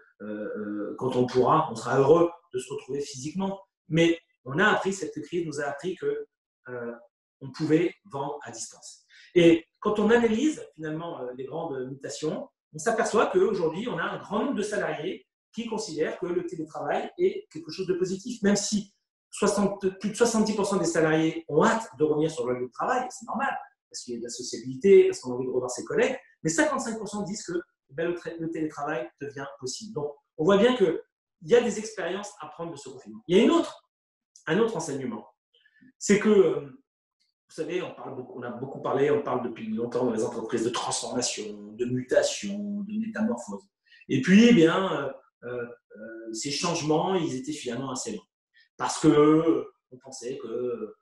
A: quand on pourra, on sera heureux de se retrouver physiquement. Mais on a appris, cette crise nous a appris que on pouvait vendre à distance. Et quand on analyse finalement les grandes mutations, on s'aperçoit qu'aujourd'hui, on a un grand nombre de salariés qui considèrent que le télétravail est quelque chose de positif, même si plus de 70% des salariés ont hâte de revenir sur le lieu de travail, c'est normal, parce qu'il y a de la sociabilité, parce qu'on a envie de revoir ses collègues, mais 55% disent que le télétravail devient possible. Donc, on voit bien qu'il y a des expériences à prendre de ce confinement. Il y a un autre enseignement, c'est que, vous savez, on a beaucoup parlé, on parle depuis longtemps dans les entreprises de transformation, de mutation, de métamorphose. Et puis, eh bien, ces changements, ils étaient finalement assez longs. Parce qu'on pensait que,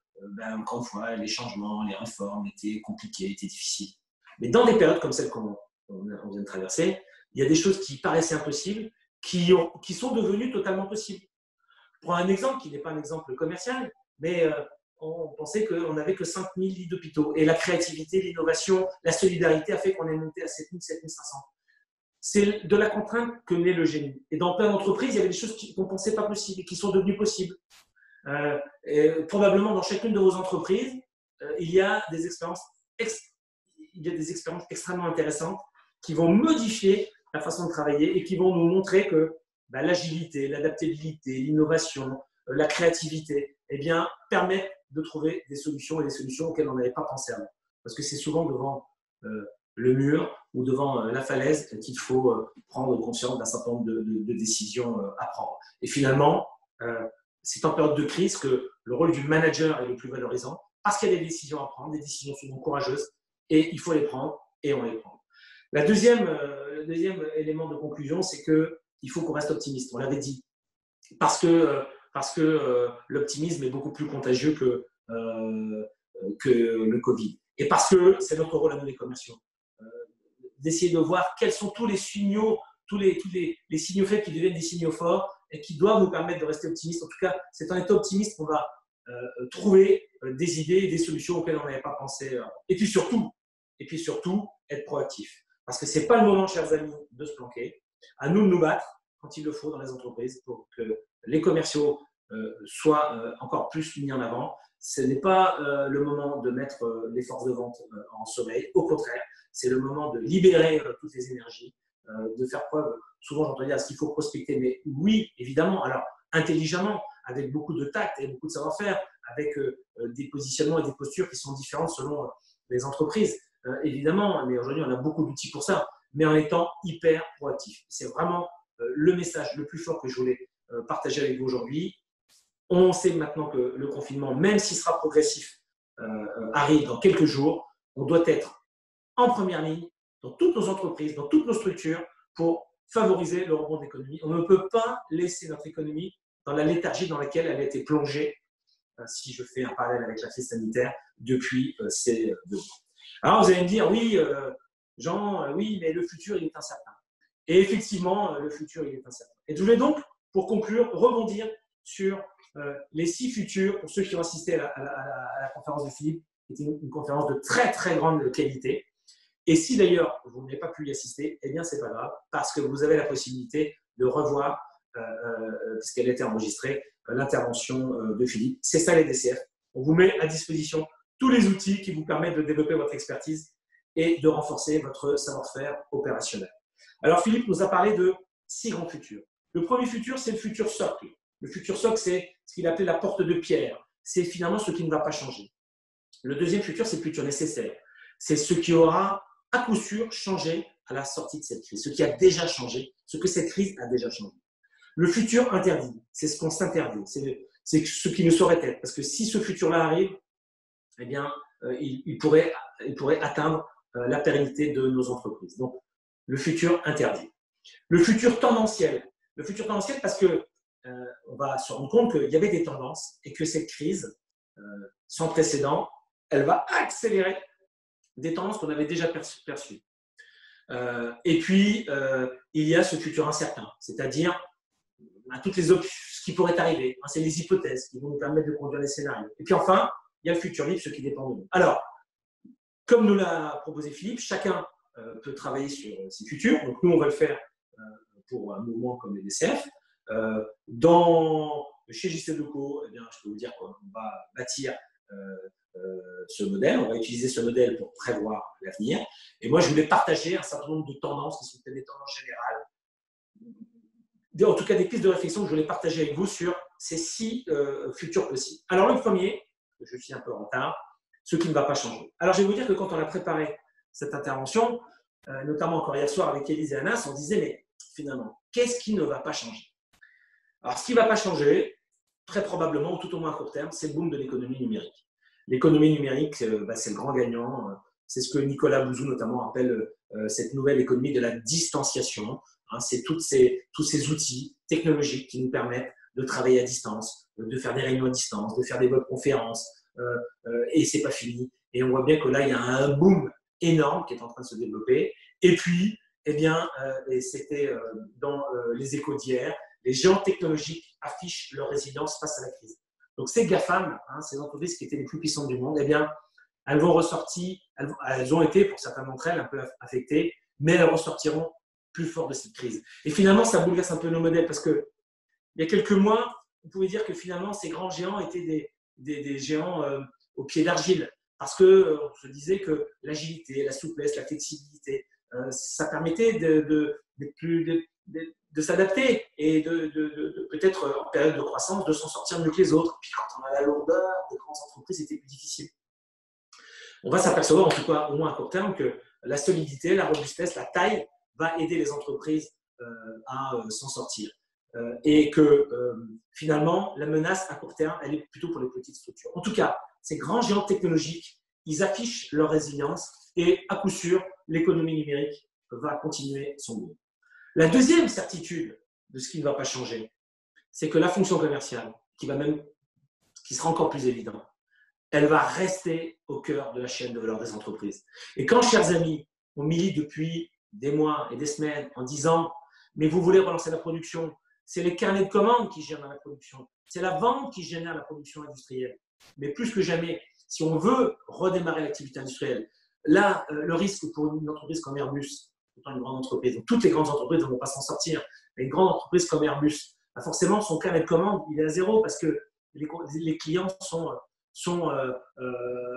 A: encore une fois, les changements, les réformes étaient compliquées, étaient difficiles. Mais dans des périodes comme celle qu'on vient de traverser, il y a des choses qui paraissaient impossibles, qui sont devenues totalement possibles. Je prends un exemple qui n'est pas un exemple commercial, mais on pensait qu'on n'avait que 5000 lits d'hôpitaux. Et la créativité, l'innovation, la solidarité a fait qu'on est monté à 7000, 7500. C'est de la contrainte que naît le génie. Et dans plein d'entreprises, il y avait des choses qu'on ne pensait pas possibles et qui sont devenues possibles. Et probablement dans chacune de vos entreprises, il y a des expériences extrêmement intéressantes qui vont modifier la façon de travailler et qui vont nous montrer que l'agilité, l'adaptabilité, l'innovation, la créativité, eh bien, permettent de trouver des solutions et des solutions auxquelles on n'avait pas pensé avant. Parce que c'est souvent devant le mur ou devant la falaise qu'il faut prendre conscience d'un certain nombre de décisions à prendre. Et finalement, c'est en période de crise que le rôle du manager est le plus valorisant parce qu'il y a des décisions à prendre, des décisions souvent courageuses, et il faut les prendre et on les prend. Le deuxième élément de conclusion, c'est qu'il faut qu'on reste optimiste. On l'avait dit. Parce que l'optimisme est beaucoup plus contagieux que le Covid. Et parce que c'est notre rôle à nous les commerciaux. D'essayer de voir quels sont tous les signaux, tous les signaux faibles qui deviennent des signaux forts et qui doivent nous permettre de rester optimistes. En tout cas, c'est en étant optimiste qu'on va trouver des idées et des solutions auxquelles on n'avait pas pensé. Et puis surtout, être proactif. Parce que ce n'est pas le moment, chers amis, de se planquer. À nous de nous battre quand il le faut dans les entreprises pour que les commerciaux soient encore plus mis en avant. Ce n'est pas le moment de mettre les forces de vente en sommeil. Au contraire, c'est le moment de libérer toutes les énergies, de faire preuve. Souvent, j'entends dire, est-ce qu'il faut prospecter? Mais oui, évidemment. Alors, intelligemment, avec beaucoup de tact et beaucoup de savoir-faire, avec des positionnements et des postures qui sont différentes selon les entreprises. Évidemment, mais aujourd'hui, on a beaucoup d'outils pour ça, mais en étant hyper proactif. C'est vraiment le message le plus fort que je voulais partager avec vous aujourd'hui. On sait maintenant que le confinement, même s'il sera progressif, arrive dans quelques jours. On doit être en première ligne dans toutes nos entreprises, dans toutes nos structures pour favoriser le rebond de l'économie. On ne peut pas laisser notre économie dans la léthargie dans laquelle elle a été plongée, si je fais un parallèle avec la crise sanitaire, depuis ces 2 ans. Alors, vous allez me dire, oui, Jean, oui, mais le futur, il est incertain. Et effectivement, le futur, il est incertain. Et je voulais donc, pour conclure, rebondir sur les 6 futurs, pour ceux qui ont assisté à la conférence de Philippe, qui était une conférence de très, très grande qualité. Et si d'ailleurs, vous n'avez pas pu y assister, eh bien, ce n'est pas grave, parce que vous avez la possibilité de revoir, puisqu'elle a été enregistrée, l'intervention de Philippe. C'est ça les DCF. On vous met à disposition tous les outils qui vous permettent de développer votre expertise et de renforcer votre savoir-faire opérationnel. Alors, Philippe nous a parlé de 6 grands futurs. Le premier futur, c'est le futur socle. Le futur socle, c'est ce qu'il appelait la porte de pierre. C'est finalement ce qui ne va pas changer. Le deuxième futur, c'est le futur nécessaire. C'est ce qui aura à coup sûr changé à la sortie de cette crise, ce qui a déjà changé, ce que cette crise a déjà changé. Le futur interdit, c'est ce qu'on s'interdit, c'est ce qui ne saurait être. Parce que si ce futur-là arrive, eh bien, il pourrait atteindre la pérennité de nos entreprises. Donc, le futur interdit. Le futur tendanciel parce que on va se rendre compte qu'il y avait des tendances et que cette crise, sans précédent, elle va accélérer des tendances qu'on avait déjà perçues. Et puis, il y a ce futur incertain, c'est-à-dire ce qui pourrait arriver. C'est les hypothèses qui vont nous permettre de conduire les scénarios. Et puis enfin, il y a le futur libre, ce qui dépend de nous. Alors, comme nous l'a proposé Philippe, chacun peut travailler sur ses futurs. Donc, nous, on va le faire pour un mouvement comme les DCF. Chez JC Decaux, eh bien, je peux vous dire qu'on va bâtir ce modèle. On va utiliser ce modèle pour prévoir l'avenir. Et moi, je voulais partager un certain nombre de tendances qui sont peut-être des tendances générales. En tout cas, des pistes de réflexion que je voulais partager avec vous sur ces 6 futurs possibles. Alors, le premier, je suis un peu en retard, ce qui ne va pas changer. Alors, je vais vous dire que quand on a préparé cette intervention, notamment encore hier soir avec Élise et Anas, on disait, mais finalement, qu'est-ce qui ne va pas changer? Alors, ce qui ne va pas changer, très probablement, ou tout au moins à court terme, c'est le boom de l'économie numérique. L'économie numérique, c'est le grand gagnant. C'est ce que Nicolas Bouzou, notamment, appelle cette nouvelle économie de la distanciation. C'est tous ces outils technologiques qui nous permettent de travailler à distance, de faire des réunions à distance, de faire des webconférences, et c'est pas fini. Et on voit bien que là, il y a un boom énorme qui est en train de se développer. Et puis, eh bien, et c'était dans les échos d'hier, les géants technologiques affichent leur résilience face à la crise. Donc, ces GAFAM, ces entreprises qui étaient les plus puissantes du monde, eh bien, elles vont ressortir, elles ont été, pour certaines d'entre elles, un peu affectées, mais elles ressortiront plus fortes de cette crise. Et finalement, ça bouleverse un peu nos modèles parce que il y a quelques mois, on pouvait dire que finalement, ces grands géants étaient des géants au pied d'argile parce qu'on se disait que l'agilité, la souplesse, la flexibilité, ça permettait de s'adapter et de peut-être en période de croissance, de s'en sortir mieux que les autres. Puis quand on a la lourdeur des grandes entreprises, c'était plus difficile. On va s'apercevoir, en tout cas au moins à court terme, que la solidité, la robustesse, la taille va aider les entreprises à s'en sortir. Et que finalement, la menace à court terme, elle est plutôt pour les petites structures. En tout cas, ces grands géants technologiques, ils affichent leur résilience et à coup sûr, l'économie numérique va continuer son boom. La deuxième certitude de ce qui ne va pas changer, c'est que la fonction commerciale, qui sera encore plus évidente, elle va rester au cœur de la chaîne de valeur des entreprises. Et quand, chers amis, on milite depuis des mois et des semaines en disant « mais vous voulez relancer la production », c'est les carnets de commandes qui gèrent la production, c'est la vente qui génère la production industrielle. Mais plus que jamais, si on veut redémarrer l'activité industrielle, là, le risque pour une entreprise comme Airbus, une grande entreprise, donc toutes les grandes entreprises ne vont pas s'en sortir, mais une grande entreprise comme Airbus, forcément, son carnet de commandes, il est à zéro parce que les clients sont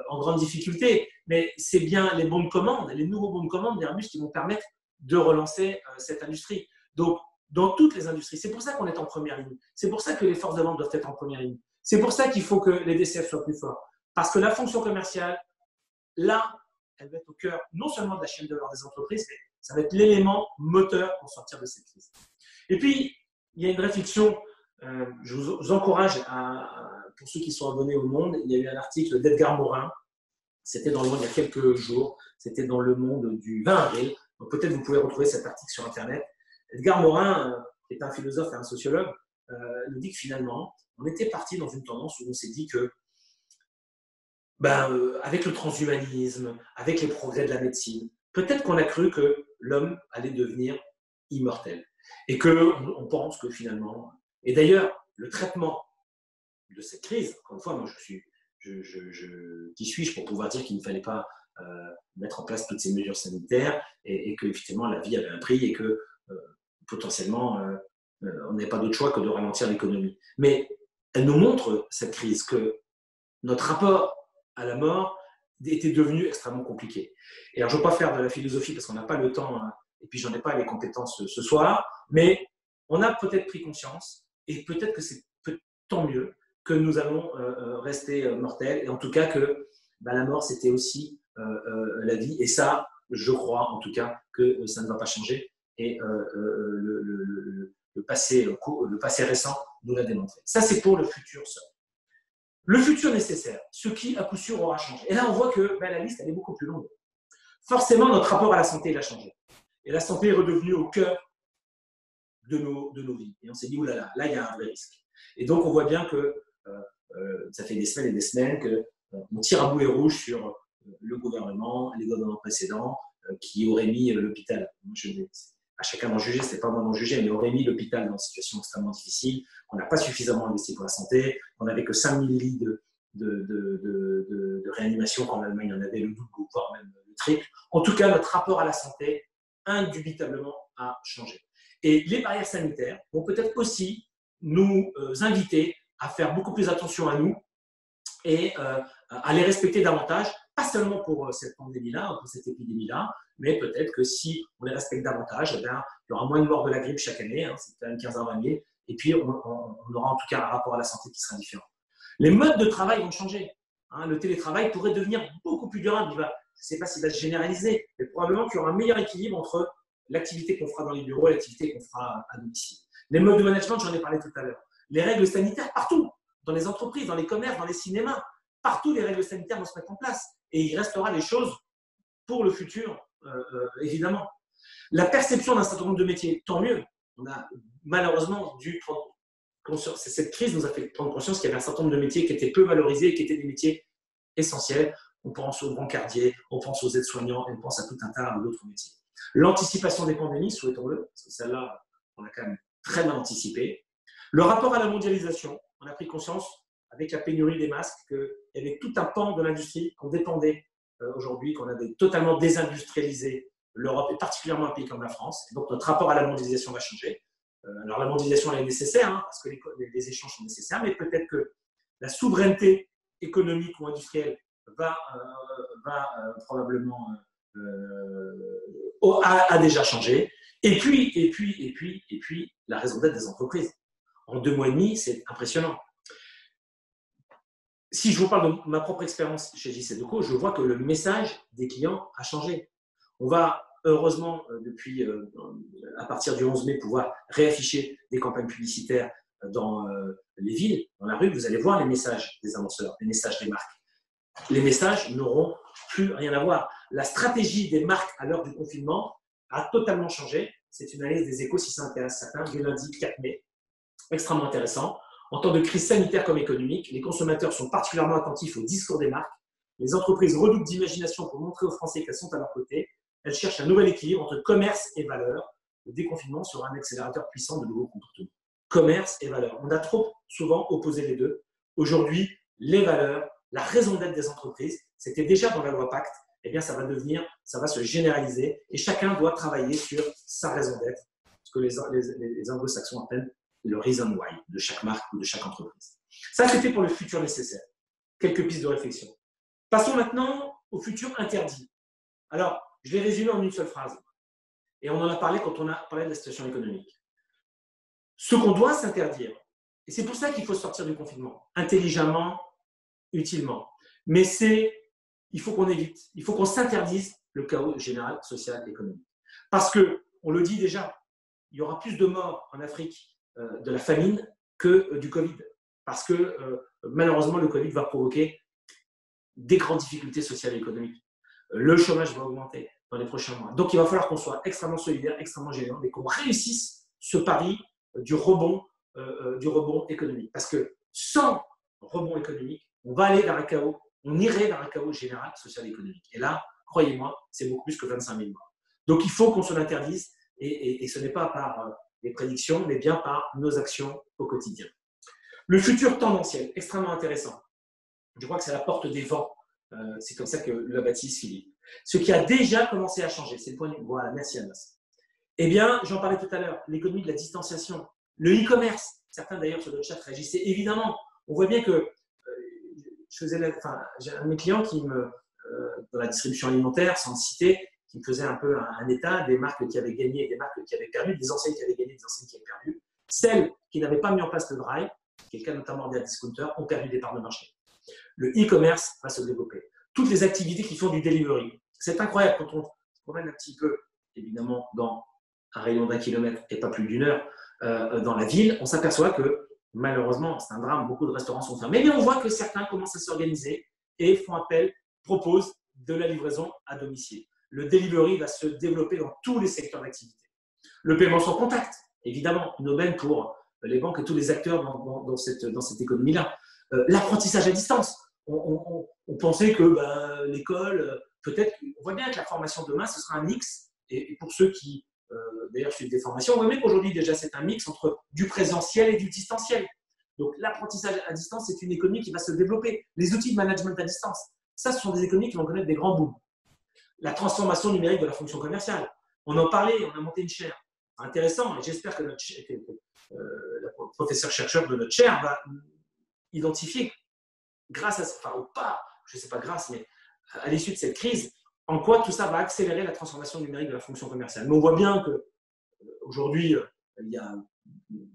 A: en grande difficulté. Mais c'est bien les bons de commande, les nouveaux bons de commande d'Airbus qui vont permettre de relancer cette industrie. Donc, dans toutes les industries, c'est pour ça qu'on est en première ligne. C'est pour ça que les forces de vente doivent être en première ligne. C'est pour ça qu'il faut que les DCF soient plus forts. Parce que la fonction commerciale, là, elle va être au cœur non seulement de la chaîne de valeur des entreprises, mais ça va être l'élément moteur pour sortir de cette crise. Et puis, il y a une réflexion, je vous encourage, pour ceux qui sont abonnés au Monde, il y a eu un article d'Edgar Morin, c'était dans le Monde il y a quelques jours, c'était dans le Monde du 20 avril, donc peut-être vous pouvez retrouver cet article sur Internet. Edgar Morin, qui est un philosophe et un sociologue, nous dit que finalement, on était parti dans une tendance où on s'est dit que avec le transhumanisme, avec les progrès de la médecine, peut-être qu'on a cru que l'homme allait devenir immortel. Et qu'on pense que finalement… Et d'ailleurs, le traitement de cette crise, encore une fois, moi qui suis-je pour pouvoir dire qu'il ne fallait pas mettre en place toutes ces mesures sanitaires et que effectivement la vie avait un prix et que potentiellement on n'avait pas d'autre choix que de ralentir l'économie. Mais elle nous montre, cette crise, que notre rapport à la mort était devenu extrêmement compliqué. Et alors, je ne veux pas faire de la philosophie parce qu'on n'a pas le temps, et puis j'en ai pas les compétences ce soir, mais on a peut-être pris conscience, et peut-être que c'est tant mieux que nous allons rester mortels, et en tout cas que la mort, c'était aussi la vie, et ça, je crois en tout cas que ça ne va pas changer, et le passé récent nous l'a démontré. Ça, c'est pour le futur seul. Le futur nécessaire, ce qui, à coup sûr, aura changé. Et là, on voit que la liste, elle est beaucoup plus longue. Forcément, notre rapport à la santé, il a changé. Et la santé est redevenue au cœur de nos vies. Et on s'est dit, oulala, là, il y a un vrai risque. Et donc, on voit bien que ça fait des semaines et des semaines qu'on tire à boulet rouge sur le gouvernement, les gouvernements précédents, qui auraient mis l'hôpital. À chacun d'en juger, ce n'est pas moi d'en juger, mais aurait mis l'hôpital dans une situation extrêmement difficile, qu'on n'a pas suffisamment investi pour la santé, qu'on n'avait que 5000 lits de réanimation, qu'en Allemagne, il y en avait le double, voire même le triple. En tout cas, notre rapport à la santé, indubitablement, a changé. Et les barrières sanitaires vont peut-être aussi nous inviter à faire beaucoup plus attention à nous et à les respecter davantage, pas seulement pour cette pandémie-là, pour cette épidémie-là, mais peut-être que si on les respecte davantage, eh bien, il y aura moins de morts de la grippe chaque année, c'est quand même 15 à 20 000, et puis on aura en tout cas un rapport à la santé qui sera différent. Les modes de travail vont changer. Le télétravail pourrait devenir beaucoup plus durable. Je ne sais pas s'il va se généraliser, mais probablement qu'il y aura un meilleur équilibre entre l'activité qu'on fera dans les bureaux et l'activité qu'on fera à domicile. Les modes de management, j'en ai parlé tout à l'heure. Les règles sanitaires partout, dans les entreprises, dans les commerces, dans les cinémas, partout les règles sanitaires vont se mettre en place. Et il restera des choses pour le futur, évidemment. La perception d'un certain nombre de métiers, tant mieux. On a malheureusement dû prendre conscience. Cette crise nous a fait prendre conscience qu'il y avait un certain nombre de métiers qui étaient peu valorisés et qui étaient des métiers essentiels. On pense aux brancardiers, on pense aux aides-soignants, on pense à tout un tas d'autres métiers. L'anticipation des pandémies, souhaitons-le, parce que celle-là, on a quand même très mal anticipé. Le rapport à la mondialisation, on a pris conscience avec la pénurie des masques qu'il y avait tout un pan de l'industrie qu'on dépendait aujourd'hui, qu'on avait totalement désindustrialisé l'Europe et particulièrement un pays comme la France. Et donc notre rapport à la mondialisation va changer. Alors la mondialisation elle est nécessaire parce que les échanges sont nécessaires, mais peut-être que la souveraineté économique ou industrielle va probablement a déjà changé. Et puis la raison d'être des entreprises. En 2 mois et demi, c'est impressionnant. Si je vous parle de ma propre expérience chez JCDecaux, je vois que le message des clients a changé. On va heureusement, depuis à partir du 11 mai, pouvoir réafficher des campagnes publicitaires dans les villes, dans la rue. Vous allez voir les messages des annonceurs, les messages des marques. Les messages n'auront plus rien à voir. La stratégie des marques à l'heure du confinement a totalement changé. C'est une analyse des Échos, si ça intéresse certains, du lundi 4 mai. Extrêmement intéressant. En temps de crise sanitaire comme économique, les consommateurs sont particulièrement attentifs au discours des marques. Les entreprises redoublent d'imagination pour montrer aux Français qu'elles sont à leur côté. Elles cherchent un nouvel équilibre entre commerce et valeur. Le déconfinement sera un accélérateur puissant de nouveaux comportements. Commerce et valeur. On a trop souvent opposé les deux. Aujourd'hui, les valeurs, la raison d'être des entreprises, c'était déjà dans la loi Pacte. Eh bien, ça va se généraliser et chacun doit travailler sur sa raison d'être, ce que les anglo-saxons appellent le reason why de chaque marque ou de chaque entreprise. Ça, c'était pour le futur nécessaire. Quelques pistes de réflexion. Passons maintenant au futur interdit. Alors, je l'ai résumé en une seule phrase. Et on en a parlé quand on a parlé de la situation économique. Ce qu'on doit s'interdire, et c'est pour ça qu'il faut sortir du confinement, intelligemment, utilement. Mais il faut qu'on évite, il faut qu'on s'interdise le chaos général, social, économique. Parce que, on le dit déjà, il y aura plus de morts en Afrique de la famine que du Covid. Parce que malheureusement, le Covid va provoquer des grandes difficultés sociales et économiques. Le chômage va augmenter dans les prochains mois. Donc, il va falloir qu'on soit extrêmement solidaire, extrêmement généreux et qu'on réussisse ce pari du rebond économique. Parce que sans rebond économique, on va aller vers un chaos, on irait vers un chaos général, social et économique. Et là, croyez-moi, c'est beaucoup plus que 25 000 morts. Donc, il faut qu'on se l'interdise et ce n'est pas par des prédictions, mais bien par nos actions au quotidien. Le futur tendanciel, extrêmement intéressant. Je crois que c'est la porte des vents. C'est comme ça que l'a baptise Philippe. Ce qui a déjà commencé à changer, c'est le point de vue. Voilà, merci Anas. Eh bien, j'en parlais tout à l'heure, l'économie de la distanciation, le e-commerce. Certains d'ailleurs sur le chat réagissaient. Évidemment, on voit bien que j'ai un de mes clients qui dans la distribution alimentaire, sans le citer, qui me faisait un peu un état des marques qui avaient gagné et des marques qui avaient perdu, des enseignes qui avaient gagné et des enseignes qui avaient perdu. Celles qui n'avaient pas mis en place le drive, qui est le cas notamment des discounters, ont perdu des parts de marché. Le e-commerce va se développer. Toutes les activités qui font du delivery. C'est incroyable quand on se promène un petit peu, évidemment, dans un rayon d'1 kilomètre et pas plus d'1 heure dans la ville, on s'aperçoit que malheureusement, c'est un drame, beaucoup de restaurants sont fermés, mais on voit que certains commencent à s'organiser et font appel, proposent de la livraison à domicile. Le delivery va se développer dans tous les secteurs d'activité. Le paiement sans contact, évidemment, une aubaine pour les banques et tous les acteurs dans cette économie-là. L'apprentissage à distance. On pensait que l'école, peut-être, on voit bien que la formation de demain, ce sera un mix. Et pour ceux qui, d'ailleurs, suivent des formations, on voit bien qu'aujourd'hui, déjà, c'est un mix entre du présentiel et du distanciel. Donc, l'apprentissage à distance, c'est une économie qui va se développer. Les outils de management à distance, ça, ce sont des économies qui vont connaître des grands booms. La transformation numérique de la fonction commerciale. On en parlait, on a monté une chaire. Intéressant, et j'espère que la professeure-chercheur de notre chaire, va identifier, grâce à, enfin, ou pas, je ne sais pas grâce, mais à l'issue de cette crise, en quoi tout ça va accélérer la transformation numérique de la fonction commerciale. Mais on voit bien qu'aujourd'hui, il y a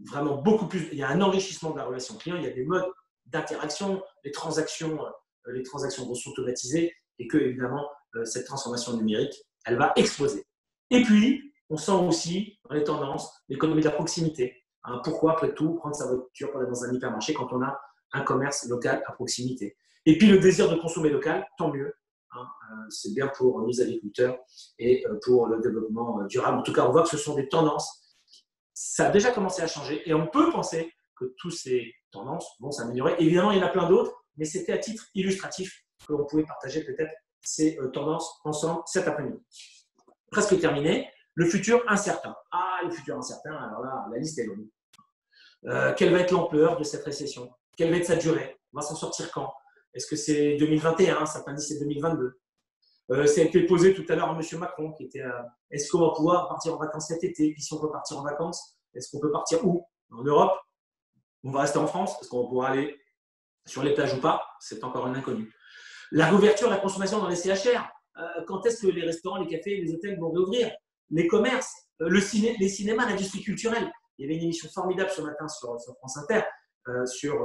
A: vraiment beaucoup plus, il y a un enrichissement de la relation client, il y a des modes d'interaction, les transactions vont s'automatiser et que, évidemment, cette transformation numérique, elle va exploser. Et puis, on sent aussi dans les tendances l'économie de la proximité. Hein, pourquoi, après tout, prendre sa voiture pour aller dans un hypermarché quand on a un commerce local à proximité? Et puis, le désir de consommer local, tant mieux. Hein, c'est bien pour nos agriculteurs et pour le développement durable. En tout cas, on voit que ce sont des tendances. Ça a déjà commencé à changer et on peut penser que toutes ces tendances vont s'améliorer. Évidemment, il y en a plein d'autres, mais c'était à titre illustratif que l'on pouvait partager peut-être ces tendances ensemble cet après-midi. Presque terminé. Le futur incertain. Ah, le futur incertain, alors là, la liste est longue. Quelle va être l'ampleur de cette récession? Quelle va être sa durée? On va s'en sortir quand? Est-ce que c'est 2021? Certains disent c'est 2022. Ça a été posé tout à l'heure à M. Macron, qui était est-ce qu'on va pouvoir partir en vacances cet été? Puis si on peut partir en vacances, est-ce qu'on peut partir où? En Europe? On va rester en France? Est-ce qu'on va pouvoir aller sur les plages ou pas? C'est encore un inconnu. La réouverture de la consommation dans les CHR. Quand est-ce que les restaurants, les cafés, les hôtels vont réouvrir? Les commerces, les cinémas, l'industrie culturelle. Il y avait une émission formidable ce matin sur France Inter sur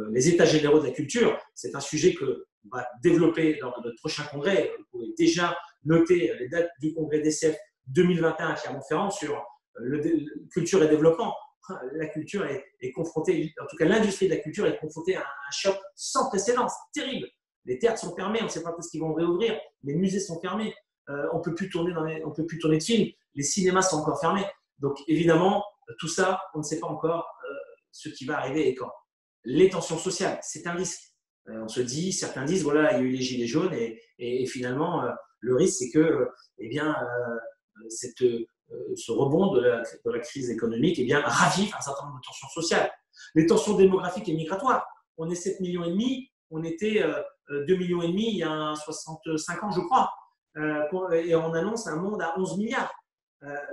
A: les états généraux de la culture. C'est un sujet que on va développer lors de notre prochain congrès. Vous pouvez déjà noter les dates du congrès DCF 2021 à Clermont-Ferrand sur culture et développement. La culture est confrontée, en tout cas l'industrie de la culture est confrontée à un choc sans précédent. C'est terrible. Les théâtres sont fermés, on ne sait pas ce qu'ils vont réouvrir. Les musées sont fermés. On ne peut plus tourner de films. Les cinémas sont encore fermés. Donc évidemment, tout ça, on ne sait pas encore ce qui va arriver et quand. Les tensions sociales, c'est un risque. On se dit, certains disent, voilà, il y a eu les gilets jaunes et finalement, le risque, c'est que, ce rebond de la crise économique, ravive un certain nombre de tensions sociales. Les tensions démographiques et migratoires. On est 7,5 millions, on était 2,5 millions il y a 65 ans, je crois. Et on annonce un monde à 11 milliards.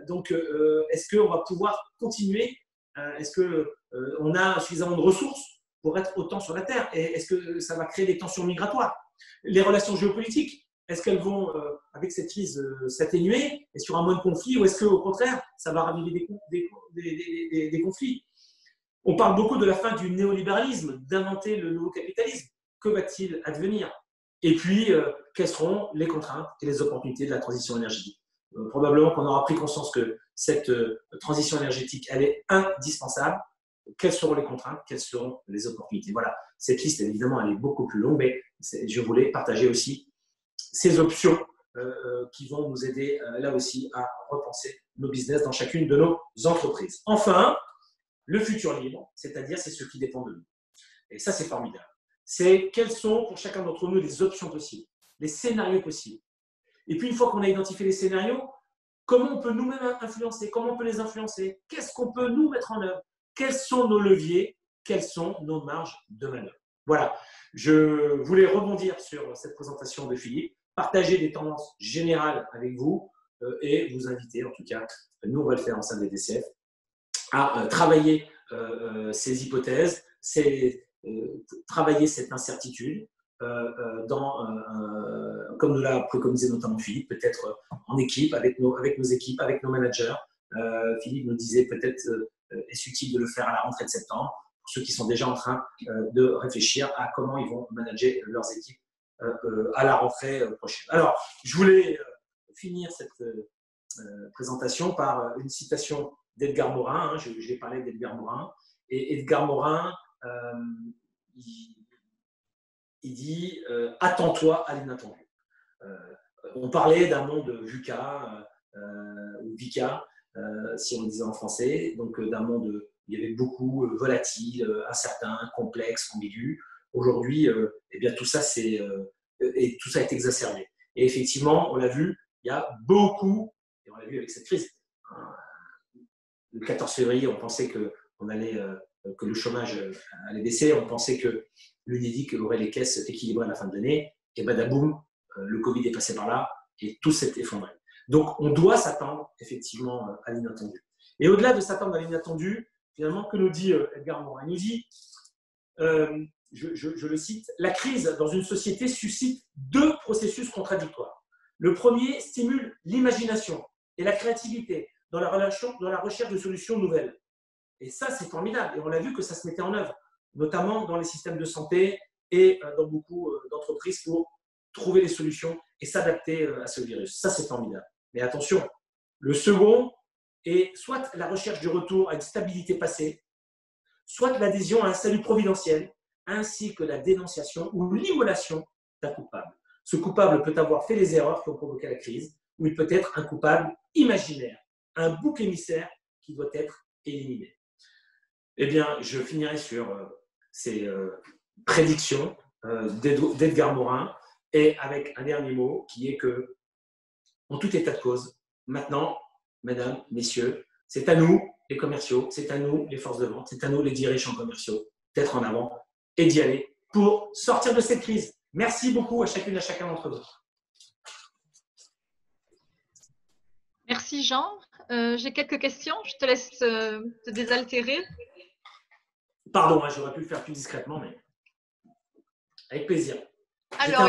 A: Donc, est-ce qu'on va pouvoir continuer? Est-ce qu'on a suffisamment de ressources pour être autant sur la Terre? Et est-ce que ça va créer des tensions migratoires? Les relations géopolitiques, est-ce qu'elles vont, avec cette crise, s'atténuer? Est-ce qu'il y aura moins de conflits? Ou est-ce qu'au contraire, ça va raviver des conflits? On parle beaucoup de la fin du néolibéralisme, d'inventer le nouveau capitalisme. Que va-t-il advenir? Et puis, quelles seront les contraintes et les opportunités de la transition énergétique? Probablement qu'on aura pris conscience que cette transition énergétique, elle est indispensable. Quelles seront les contraintes? Quelles seront les opportunités? Voilà, cette liste, évidemment, elle est beaucoup plus longue, mais je voulais partager aussi ces options qui vont nous aider, là aussi, à repenser nos business dans chacune de nos entreprises. Enfin, le futur libre, c'est-à-dire c'est ce qui dépend de nous. Et ça, c'est formidable. C'est quelles sont pour chacun d'entre nous les options possibles, les scénarios possibles. Et puis, une fois qu'on a identifié les scénarios, comment on peut nous-mêmes influencer? Comment on peut les influencer? Qu'est-ce qu'on peut nous mettre en œuvre? Quels sont nos leviers? Quelles sont nos marges de manœuvre? Voilà, je voulais rebondir sur cette présentation de Philippe, partager des tendances générales avec vous et vous inviter, en tout cas, nous on va le faire en salle des DCF, à travailler ces hypothèses, travailler cette incertitude, comme nous l'a préconisé notamment Philippe, peut-être en équipe, avec nos équipes, avec nos managers. Philippe nous disait peut-être est-ce utile de le faire à la rentrée de septembre, pour ceux qui sont déjà en train de réfléchir à comment ils vont manager leurs équipes à la rentrée prochaine. Alors, je voulais finir cette présentation par une citation d'Edgar Morin. J'ai parlé d'Edgar Morin. Et Edgar Morin, il dit attends-toi à l'inattendu. On parlait d'un monde VUCA ou VICA, si on le disait en français, donc d'un monde où il y avait beaucoup volatile, incertain, complexe, ambigu. Aujourd'hui, tout ça est exacerbé. Et effectivement, on l'a vu, il y a beaucoup, et on l'a vu avec cette crise. Le 14 février, on pensait que le chômage allait baisser, on pensait que l'Unédic aurait les caisses équilibrées à la fin de l'année, et badaboum, le Covid est passé par là, et tout s'est effondré. Donc, on doit s'attendre effectivement à l'inattendu. Et au-delà de s'attendre à l'inattendu, finalement, que nous dit Edgar Morin? Il nous dit, je le cite, « La crise dans une société suscite deux processus contradictoires. Le premier stimule l'imagination et la créativité dans la recherche de solutions nouvelles. » Et ça, c'est formidable. Et on l'a vu que ça se mettait en œuvre, notamment dans les systèmes de santé et dans beaucoup d'entreprises pour trouver des solutions et s'adapter à ce virus. Ça, c'est formidable. Mais attention, le second est soit la recherche du retour à une stabilité passée, soit l'adhésion à un salut providentiel, ainsi que la dénonciation ou l'immolation d'un coupable. Ce coupable peut avoir fait les erreurs qui ont provoqué la crise, ou il peut être un coupable imaginaire, un bouc émissaire qui doit être éliminé. Eh bien, je finirai sur ces prédictions d'Edgar Morin et avec un dernier mot qui est que, en tout état de cause, maintenant, mesdames, messieurs, c'est à nous, les commerciaux, c'est à nous, les forces de vente, c'est à nous, les dirigeants commerciaux, d'être en avant et d'y aller pour sortir de cette crise. Merci beaucoup à chacune et à chacun d'entre vous.
C: Merci Jean. J'ai quelques questions. Je te laisse te désaltérer.
A: Pardon, j'aurais pu le faire plus discrètement, mais avec plaisir.
C: Alors,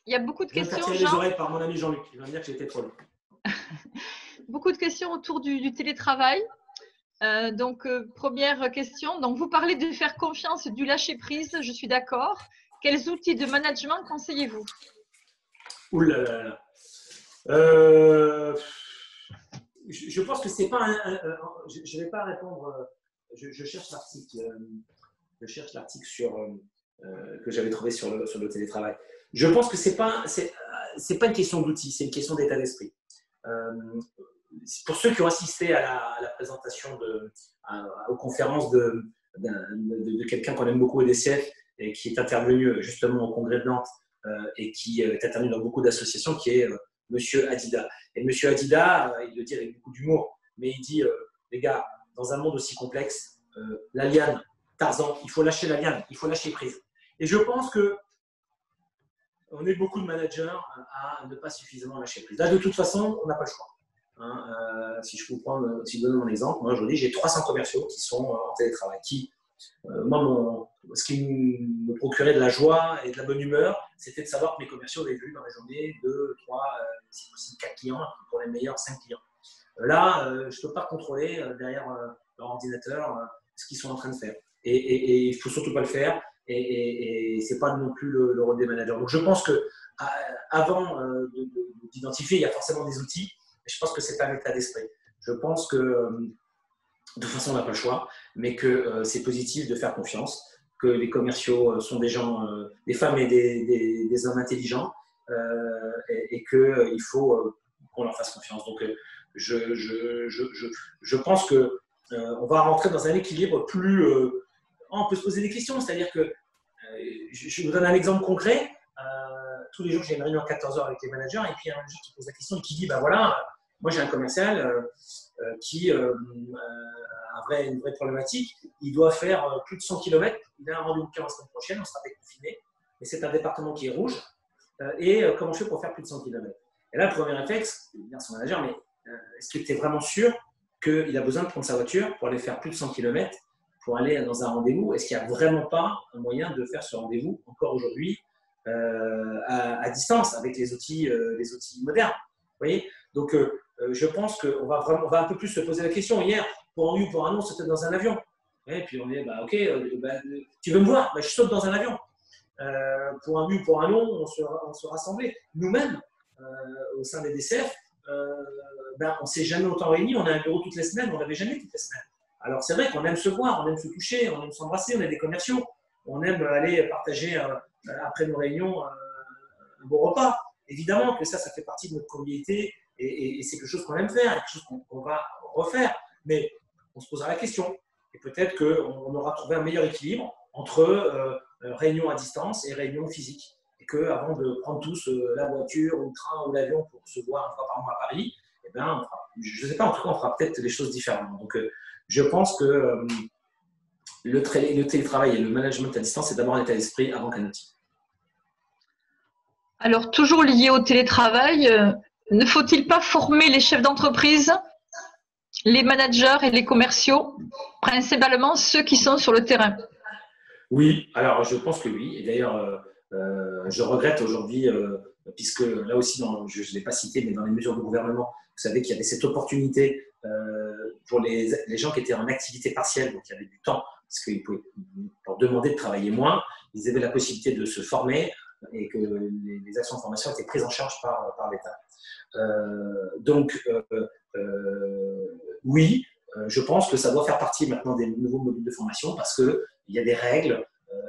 C: il y a beaucoup de questions.
A: Je vais me faire tirer les oreilles par mon ami Jean-Luc. Il va me dire que j'étais trop long.
C: Beaucoup de questions autour du télétravail. Première question. Donc, vous parlez de faire confiance, du lâcher prise. Je suis d'accord. Quels outils de management conseillez-vous?
A: Ouh là là là. Je pense que c'est pas je ne vais pas répondre. Je cherche l'article. Je cherche l'article que j'avais trouvé sur le télétravail. Je pense que c'est pas une question d'outils, c'est une question d'état d'esprit. Pour ceux qui ont assisté à la présentation aux conférences de quelqu'un qu'on aime beaucoup au DCF et qui est intervenu justement au congrès de Nantes et qui est intervenu dans beaucoup d'associations, qui est Monsieur Hadida. Et Monsieur Hadida, il le dit avec beaucoup d'humour, mais il dit les gars, dans un monde aussi complexe, la liane, Tarzan, il faut lâcher la liane, il faut lâcher prise. Et je pense que on est beaucoup de managers à ne pas suffisamment lâcher prise. Là, de toute façon, on n'a pas le choix. Si je donne mon exemple, moi aujourd'hui, j'ai 300 commerciaux qui sont en télétravail. Ce qui me procurait de la joie et de la bonne humeur, c'était de savoir que mes commerciaux avaient vu dans la journée 2, 3, 6, 4 clients, pour les meilleurs 5 clients. Là, je ne peux pas contrôler derrière leur ordinateur ce qu'ils sont en train de faire. Et il ne faut surtout pas le faire. Et ce n'est pas non plus le rôle des managers. Donc, je pense qu'avant d'identifier, il y a forcément des outils. Je pense que c'est un état d'esprit. Je pense que, de toute façon, on n'a pas le choix, mais que c'est positif de faire confiance, que les commerciaux sont des gens, des femmes et des hommes intelligents, et qu'il faut qu'on leur fasse confiance. Donc, je pense qu'on va rentrer dans un équilibre plus… on peut se poser des questions, c'est-à-dire que, je vous donne un exemple concret. Tous les jours, j'ai une réunion à 14h avec les managers, et puis il y a un manager qui pose la question et qui dit, ben voilà, moi j'ai un commercial qui a une vraie problématique, il doit faire plus de 100 km, il a un rendez-vous la semaine prochaine, on sera déconfiné, mais c'est un département qui est rouge, et comment je fais pour faire plus de 100 km? Et là, le premier réflexe, il dit à son manager, mais est-ce que tu es vraiment sûr qu'il a besoin de prendre sa voiture pour aller faire plus de 100 km pour aller dans un rendez-vous? Est-ce qu'il n'y a vraiment pas un moyen de faire ce rendez-vous encore aujourd'hui à distance avec les outils modernes? Vous voyez? Donc, je pense qu'on va un peu plus se poser la question. Hier, pour un oui ou pour un non, c'était dans un avion. Et puis on est, ok, tu veux me voir? Je saute dans un avion. Pour un oui ou pour un non, on se rassemblait. Nous-mêmes, au sein des DCF, on ne s'est jamais autant réunis. On a un bureau toutes les semaines, on n'avait jamais toutes les semaines. Alors c'est vrai qu'on aime se voir, on aime se toucher, on aime s'embrasser, on est des commerciaux. On aime aller partager après nos réunions un bon repas. Évidemment que ça fait partie de notre communauté et c'est quelque chose qu'on aime faire, quelque chose qu'on va refaire. Mais on se posera la question. Et peut-être qu'on aura trouvé un meilleur équilibre entre réunions à distance et réunions physiques. Et qu'avant de prendre tous la voiture ou le train ou l'avion pour se voir une fois par mois à Paris, je ne sais pas, en tout cas, on fera peut-être les choses différemment. Donc, je pense que le télétravail et le management à distance, c'est d'abord un état d'esprit avant qu'un outil.
C: Alors, toujours lié au télétravail, ne faut-il pas former les chefs d'entreprise les managers et les commerciaux, principalement ceux qui sont sur le terrain?
A: Oui, alors je pense que oui. Et d'ailleurs, je regrette aujourd'hui, puisque là aussi, je ne l'ai pas cité, mais dans les mesures du gouvernement, vous savez qu'il y avait cette opportunité pour les gens qui étaient en activité partielle, donc il y avait du temps, parce qu'ils pouvaient, pour demander de travailler moins, ils avaient la possibilité de se former et que les actions de formation étaient prises en charge par l'État. Oui, je pense que ça doit faire partie maintenant des nouveaux modules de formation parce qu'il y a des règles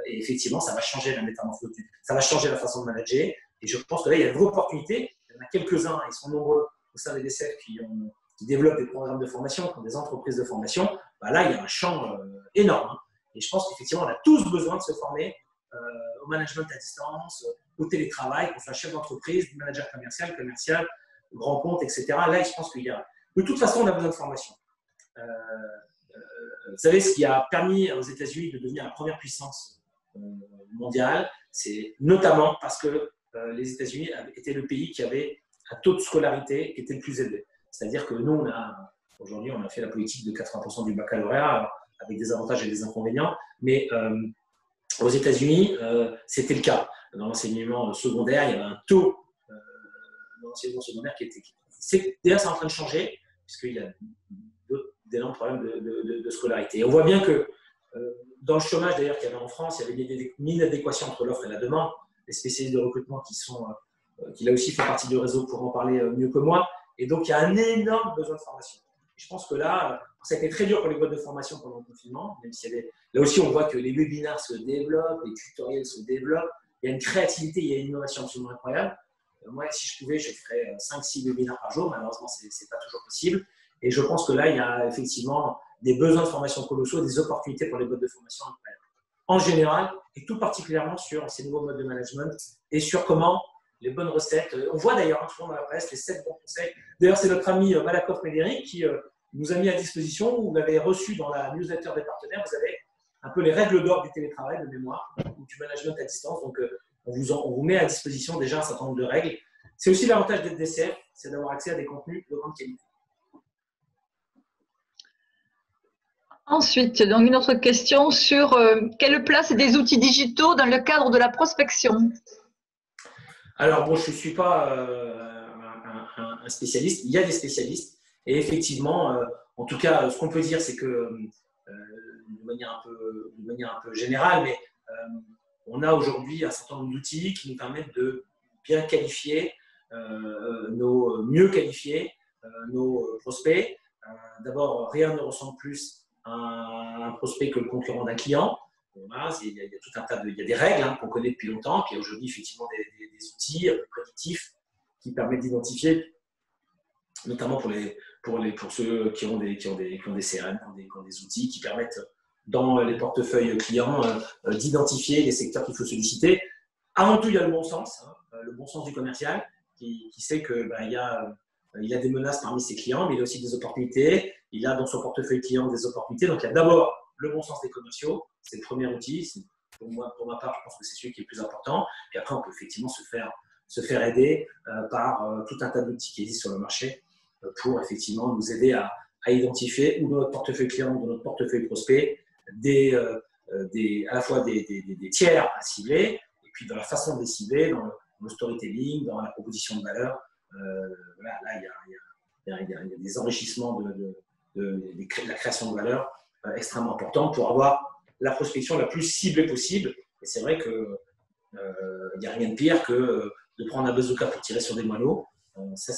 A: et effectivement, ça va changer la métamorphose, ça va changer la façon de manager. Et je pense que là, il y a une vraie opportunité. Il y en a quelques-uns, ils sont nombreux au sein des DCF qui développent des programmes de formation, qui ont des entreprises de formation. Là, il y a un champ énorme. Et je pense qu'effectivement, on a tous besoin de se former au management à distance, au télétravail, qu'on soit chef d'entreprise, manager commercial, grand compte, etc. Là, je pense qu'il y a… De toute façon, on a besoin de formation. Vous savez, ce qui a permis aux États-Unis de devenir la première puissance mondiale, c'est notamment parce que les États-Unis étaient le pays qui avait un taux de scolarité qui était le plus élevé. C'est-à-dire que nous, aujourd'hui, on a fait la politique de 80% du baccalauréat avec des avantages et des inconvénients, mais aux États-Unis, c'était le cas. Dans l'enseignement secondaire, il y avait un taux dans l'enseignement secondaire qui était… D'ailleurs, c'est en train de changer, puisqu'il y a d'énormes problèmes de scolarité. Et on voit bien que dans le chômage d'ailleurs qu'il y avait en France, il y avait une inadéquation entre l'offre et la demande. Les spécialistes de recrutement qui là aussi font partie du réseau pour en parler mieux que moi. Et donc, il y a un énorme besoin de formation. Et je pense que là, ça a été très dur pour les boîtes de formation pendant le confinement. Même si là aussi, on voit que les webinaires se développent, les tutoriels se développent. Il y a une créativité, il y a une innovation absolument incroyable. Moi, si je pouvais, je ferais 5-6 webinaires par jour. Malheureusement, ce n'est pas toujours possible. Et je pense que là, il y a effectivement des besoins de formation colossaux, des opportunités pour les boîtes de formation incroyables. En général, et tout particulièrement sur ces nouveaux modes de management et sur comment les bonnes recettes. On voit d'ailleurs souvent dans la presse les 7 bons conseils. D'ailleurs, c'est notre ami Malakoff Médéric qui nous a mis à disposition, vous l'avez reçu dans la newsletter des partenaires, vous avez un peu les règles d'or du télétravail de mémoire ou du management à distance. Donc, on vous met à disposition déjà un certain nombre de règles. C'est aussi l'avantage d'être DCF, c'est d'avoir accès à des contenus de grande qualité.
C: Ensuite, donc une autre question sur quelle place des outils digitaux dans le cadre de la prospection?
A: Alors, bon, je ne suis pas un spécialiste. Il y a des spécialistes. Et effectivement, en tout cas, ce qu'on peut dire, c'est que, de manière un peu générale, mais on a aujourd'hui un certain nombre d'outils qui nous permettent de bien qualifier, mieux qualifier nos prospects. D'abord, rien ne ressemble plus à un prospect que le concurrent d'un client. Voilà, il y a tout un tas il y a des règles qu'on connaît depuis longtemps, puis aujourd'hui effectivement des outils prédictifs qui permettent d'identifier, notamment pour ceux qui ont des CRM, qui ont des outils qui permettent dans les portefeuilles clients d'identifier les secteurs qu'il faut solliciter. Avant tout, il y a le bon sens du commercial qui sait que il a des menaces parmi ses clients, mais il a aussi des opportunités. Il a dans son portefeuille client des opportunités. Donc, il y a d'abord le bon sens des commerciaux. C'est le premier outil. Pour ma part, je pense que c'est celui qui est le plus important. Et après, on peut effectivement se faire aider par tout un tas d'outils qui existent sur le marché pour effectivement nous aider à identifier ou dans notre portefeuille client ou dans notre portefeuille prospect à la fois des tiers à cibler et puis dans la façon de les cibler, dans le storytelling, dans la proposition de valeur. Là, il y a des enrichissements de la création de valeur extrêmement importants pour avoir la prospection la plus ciblée possible. Et c'est vrai qu'il n'y a rien de pire que de prendre un bazooka pour tirer sur des moineaux. Ça,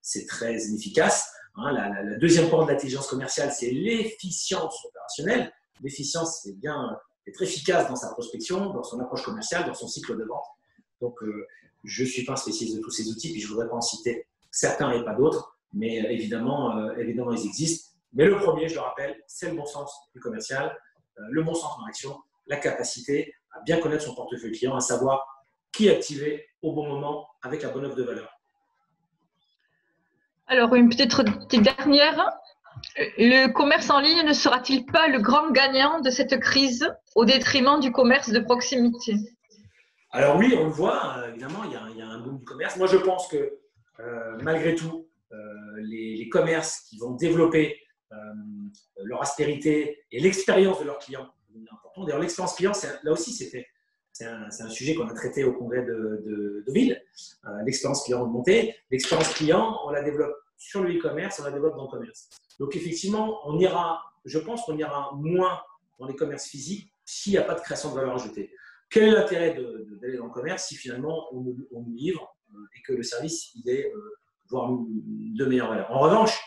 A: c'est très inefficace. La deuxième porte de l'intelligence commerciale, c'est l'efficience opérationnelle. L'efficience, c'est être efficace dans sa prospection, dans son approche commerciale, dans son cycle de vente. Donc, je ne suis pas un spécialiste de tous ces outils, puis je ne voudrais pas en citer certains et pas d'autres, mais évidemment, ils existent. Mais le premier, je le rappelle, c'est le bon sens du commercial, le bon sens en action, la capacité à bien connaître son portefeuille client, à savoir qui activer au bon moment avec la bonne offre de valeur.
C: Alors, une petite dernière. Le commerce en ligne ne sera-t-il pas le grand gagnant de cette crise au détriment du commerce de proximité?
A: Alors oui, on le voit, évidemment, il y a un boom du commerce. Moi, je pense que malgré tout, les commerces qui vont développer leur aspérité et l'expérience de leurs clients. D'ailleurs, l'expérience client, là aussi, c'est un sujet qu'on a traité au congrès de Deauville. L'expérience client augmentée. L'expérience client, on la développe sur le e-commerce, on la développe dans le commerce. Donc, effectivement, je pense qu'on ira moins dans les commerces physiques s'il n'y a pas de création de valeur ajoutée. Quel est l'intérêt d'aller dans le commerce si finalement on nous livre et que le service il est voire de meilleure valeur? En revanche,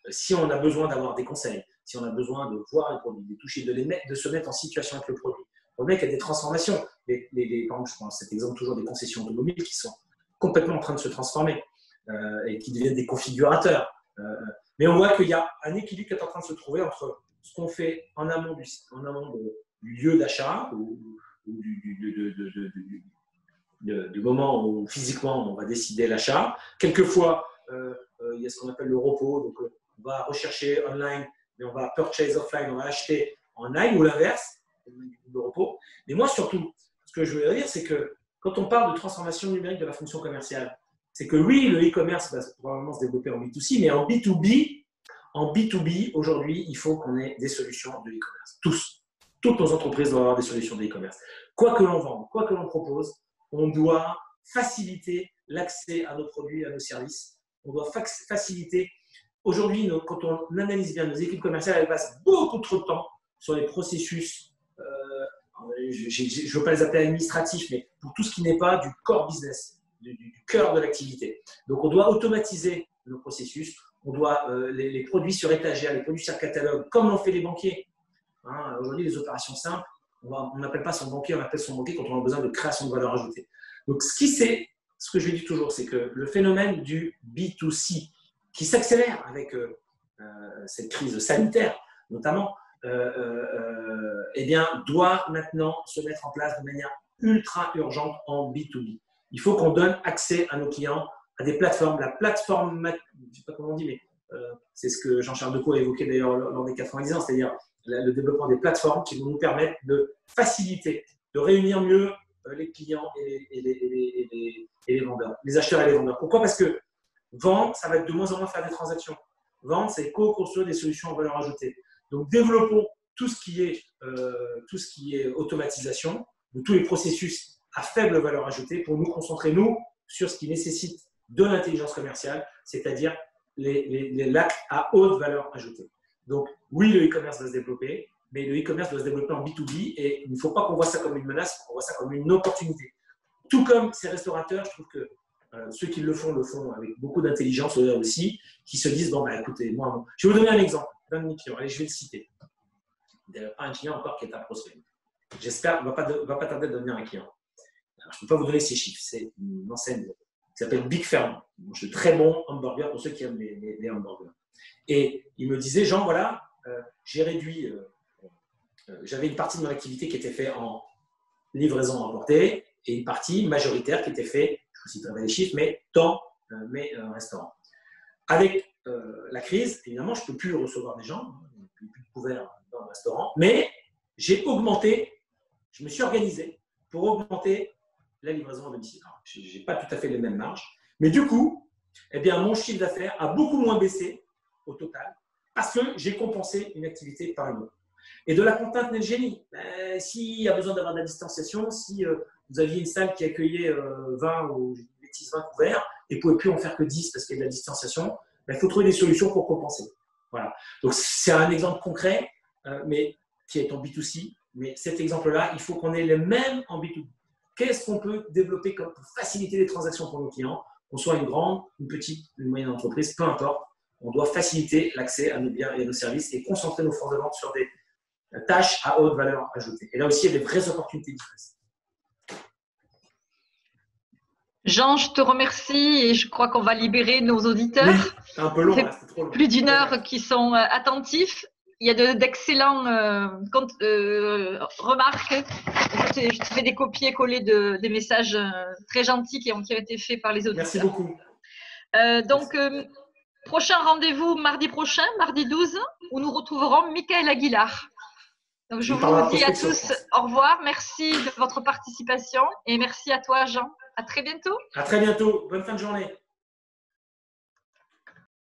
A: si on a besoin d'avoir des conseils, si on a besoin de voir les produits, de toucher, de se mettre en situation avec le produit, on voit qu'il y a des transformations. Par exemple, je prends cet exemple toujours des concessions automobiles qui sont complètement en train de se transformer et qui deviennent des configurateurs. Mais on voit qu'il y a un équilibre qui est en train de se trouver entre ce qu'on fait en amont du lieu d'achat ou du moment où physiquement on va décider l'achat. Quelquefois, il y a ce qu'on appelle le repos. Donc, on va rechercher online, mais on va purchase offline, on va acheter en ligne ou l'inverse, le repos. Mais moi, surtout, ce que je veux dire, c'est que quand on parle de transformation numérique de la fonction commerciale, c'est que oui, le e-commerce va probablement se développer en B2C, mais en B2B, aujourd'hui, il faut qu'on ait des solutions de e-commerce. Toutes nos entreprises doivent avoir des solutions de e-commerce. Quoi que l'on vende, quoi que l'on propose, on doit faciliter l'accès à nos produits, à nos services. On doit faciliter. Aujourd'hui, quand on analyse bien nos équipes commerciales, elles passent beaucoup trop de temps sur les processus, je ne veux pas les appeler administratifs, mais pour tout ce qui n'est pas du core business, du cœur de l'activité. Donc, on doit automatiser nos processus. On doit les produits sur étagère, les produits sur catalogue, comme l'ont fait les banquiers. Aujourd'hui, les opérations simples, on n'appelle pas son banquier, on appelle son banquier quand on a besoin de création de valeur ajoutée. Donc, ce que je dis toujours, c'est que le phénomène du B2C, qui s'accélère avec cette crise sanitaire, notamment, eh bien, doit maintenant se mettre en place de manière ultra urgente en B2B. Il faut qu'on donne accès à nos clients à des plateformes. La plateforme, je ne sais pas comment on dit, mais c'est ce que Jean-Charles Decaux a évoqué d'ailleurs lors des 90 ans, c'est-à-dire le développement des plateformes qui vont nous permettre de faciliter, de réunir mieux les clients et les vendeurs, les acheteurs et les vendeurs. Pourquoi? Parce que vendre, ça va être de moins en moins faire des transactions. Vendre, c'est co-construire des solutions en valeur ajoutée. Donc, développons tout ce qui est automatisation, de tous les processus à faible valeur ajoutée pour nous concentrer, nous, sur ce qui nécessite de l'intelligence commerciale, c'est-à-dire l'acte à haute valeur ajoutée. Donc, oui, le e-commerce va se développer, mais le e-commerce doit se développer en B2B et il ne faut pas qu'on voit ça comme une menace, qu'on voit ça comme une opportunité. Tout comme ces restaurateurs, je trouve que ceux qui le font avec beaucoup d'intelligence aussi, qui se disent, bon, bah, écoutez, moi, je vais vous donner un exemple d'un de mes clients, allez, je vais le citer. D'ailleurs, un client encore qui est un prospect. J'espère qu'il ne va pas tarder de devenir un client. Alors, je ne peux pas vous donner ces chiffres, c'est une enseigne qui s'appelle Big Firm. Ils mangent de très bons hamburgers pour ceux qui aiment les hamburgers. Et il me disait, Jean, voilà, j'ai réduit, j'avais une partie de mon activité qui était faite en livraison emportée et une partie majoritaire qui était faite, je vous citerai les chiffres, mais dans mes restaurants. Avec la crise, évidemment, je ne peux plus recevoir des gens, il n'y a plus de couverts dans le restaurant, mais je me suis organisé pour augmenter la livraison à domicile. Je n'ai pas tout à fait les mêmes marges, mais du coup, eh bien, mon chiffre d'affaires a beaucoup moins baissé au total parce que j'ai compensé une activité par une autre. Et de la contrainte naît le génie. S'il y a besoin d'avoir de la distanciation, si vous aviez une salle qui accueillait 20 couverts et vous ne pouvez plus en faire que 10 parce qu'il y a de la distanciation, il faut trouver des solutions pour compenser. Voilà. Donc, c'est un exemple concret, mais qui est en B2C. Mais cet exemple-là, il faut qu'on ait le même en B2B. Qu'est-ce qu'on peut développer pour faciliter les transactions pour nos clients, qu'on soit une grande, une petite, une moyenne entreprise, peu importe. On doit faciliter l'accès à nos biens et à nos services et concentrer nos forces de vente sur des tâches à haute valeur ajoutée. Et là aussi, il y a des vraies opportunités business.
C: Jean, je te remercie et je crois qu'on va libérer nos auditeurs.
A: Oui, c'est un peu long, c'est trop long.
C: Plus d'une heure qui sont attentifs. Il y a d'excellents remarques. Je te fais des copier-coller des messages très gentils qui ont été faits par les auditeurs.
A: Merci beaucoup.
C: Prochain rendez-vous mardi prochain, mardi 12, où nous retrouverons Michael Aguilar. Donc, je vous dis à tous au revoir. Merci de votre participation et merci à toi, Jean. À très bientôt.
A: À très bientôt. Bonne fin de journée.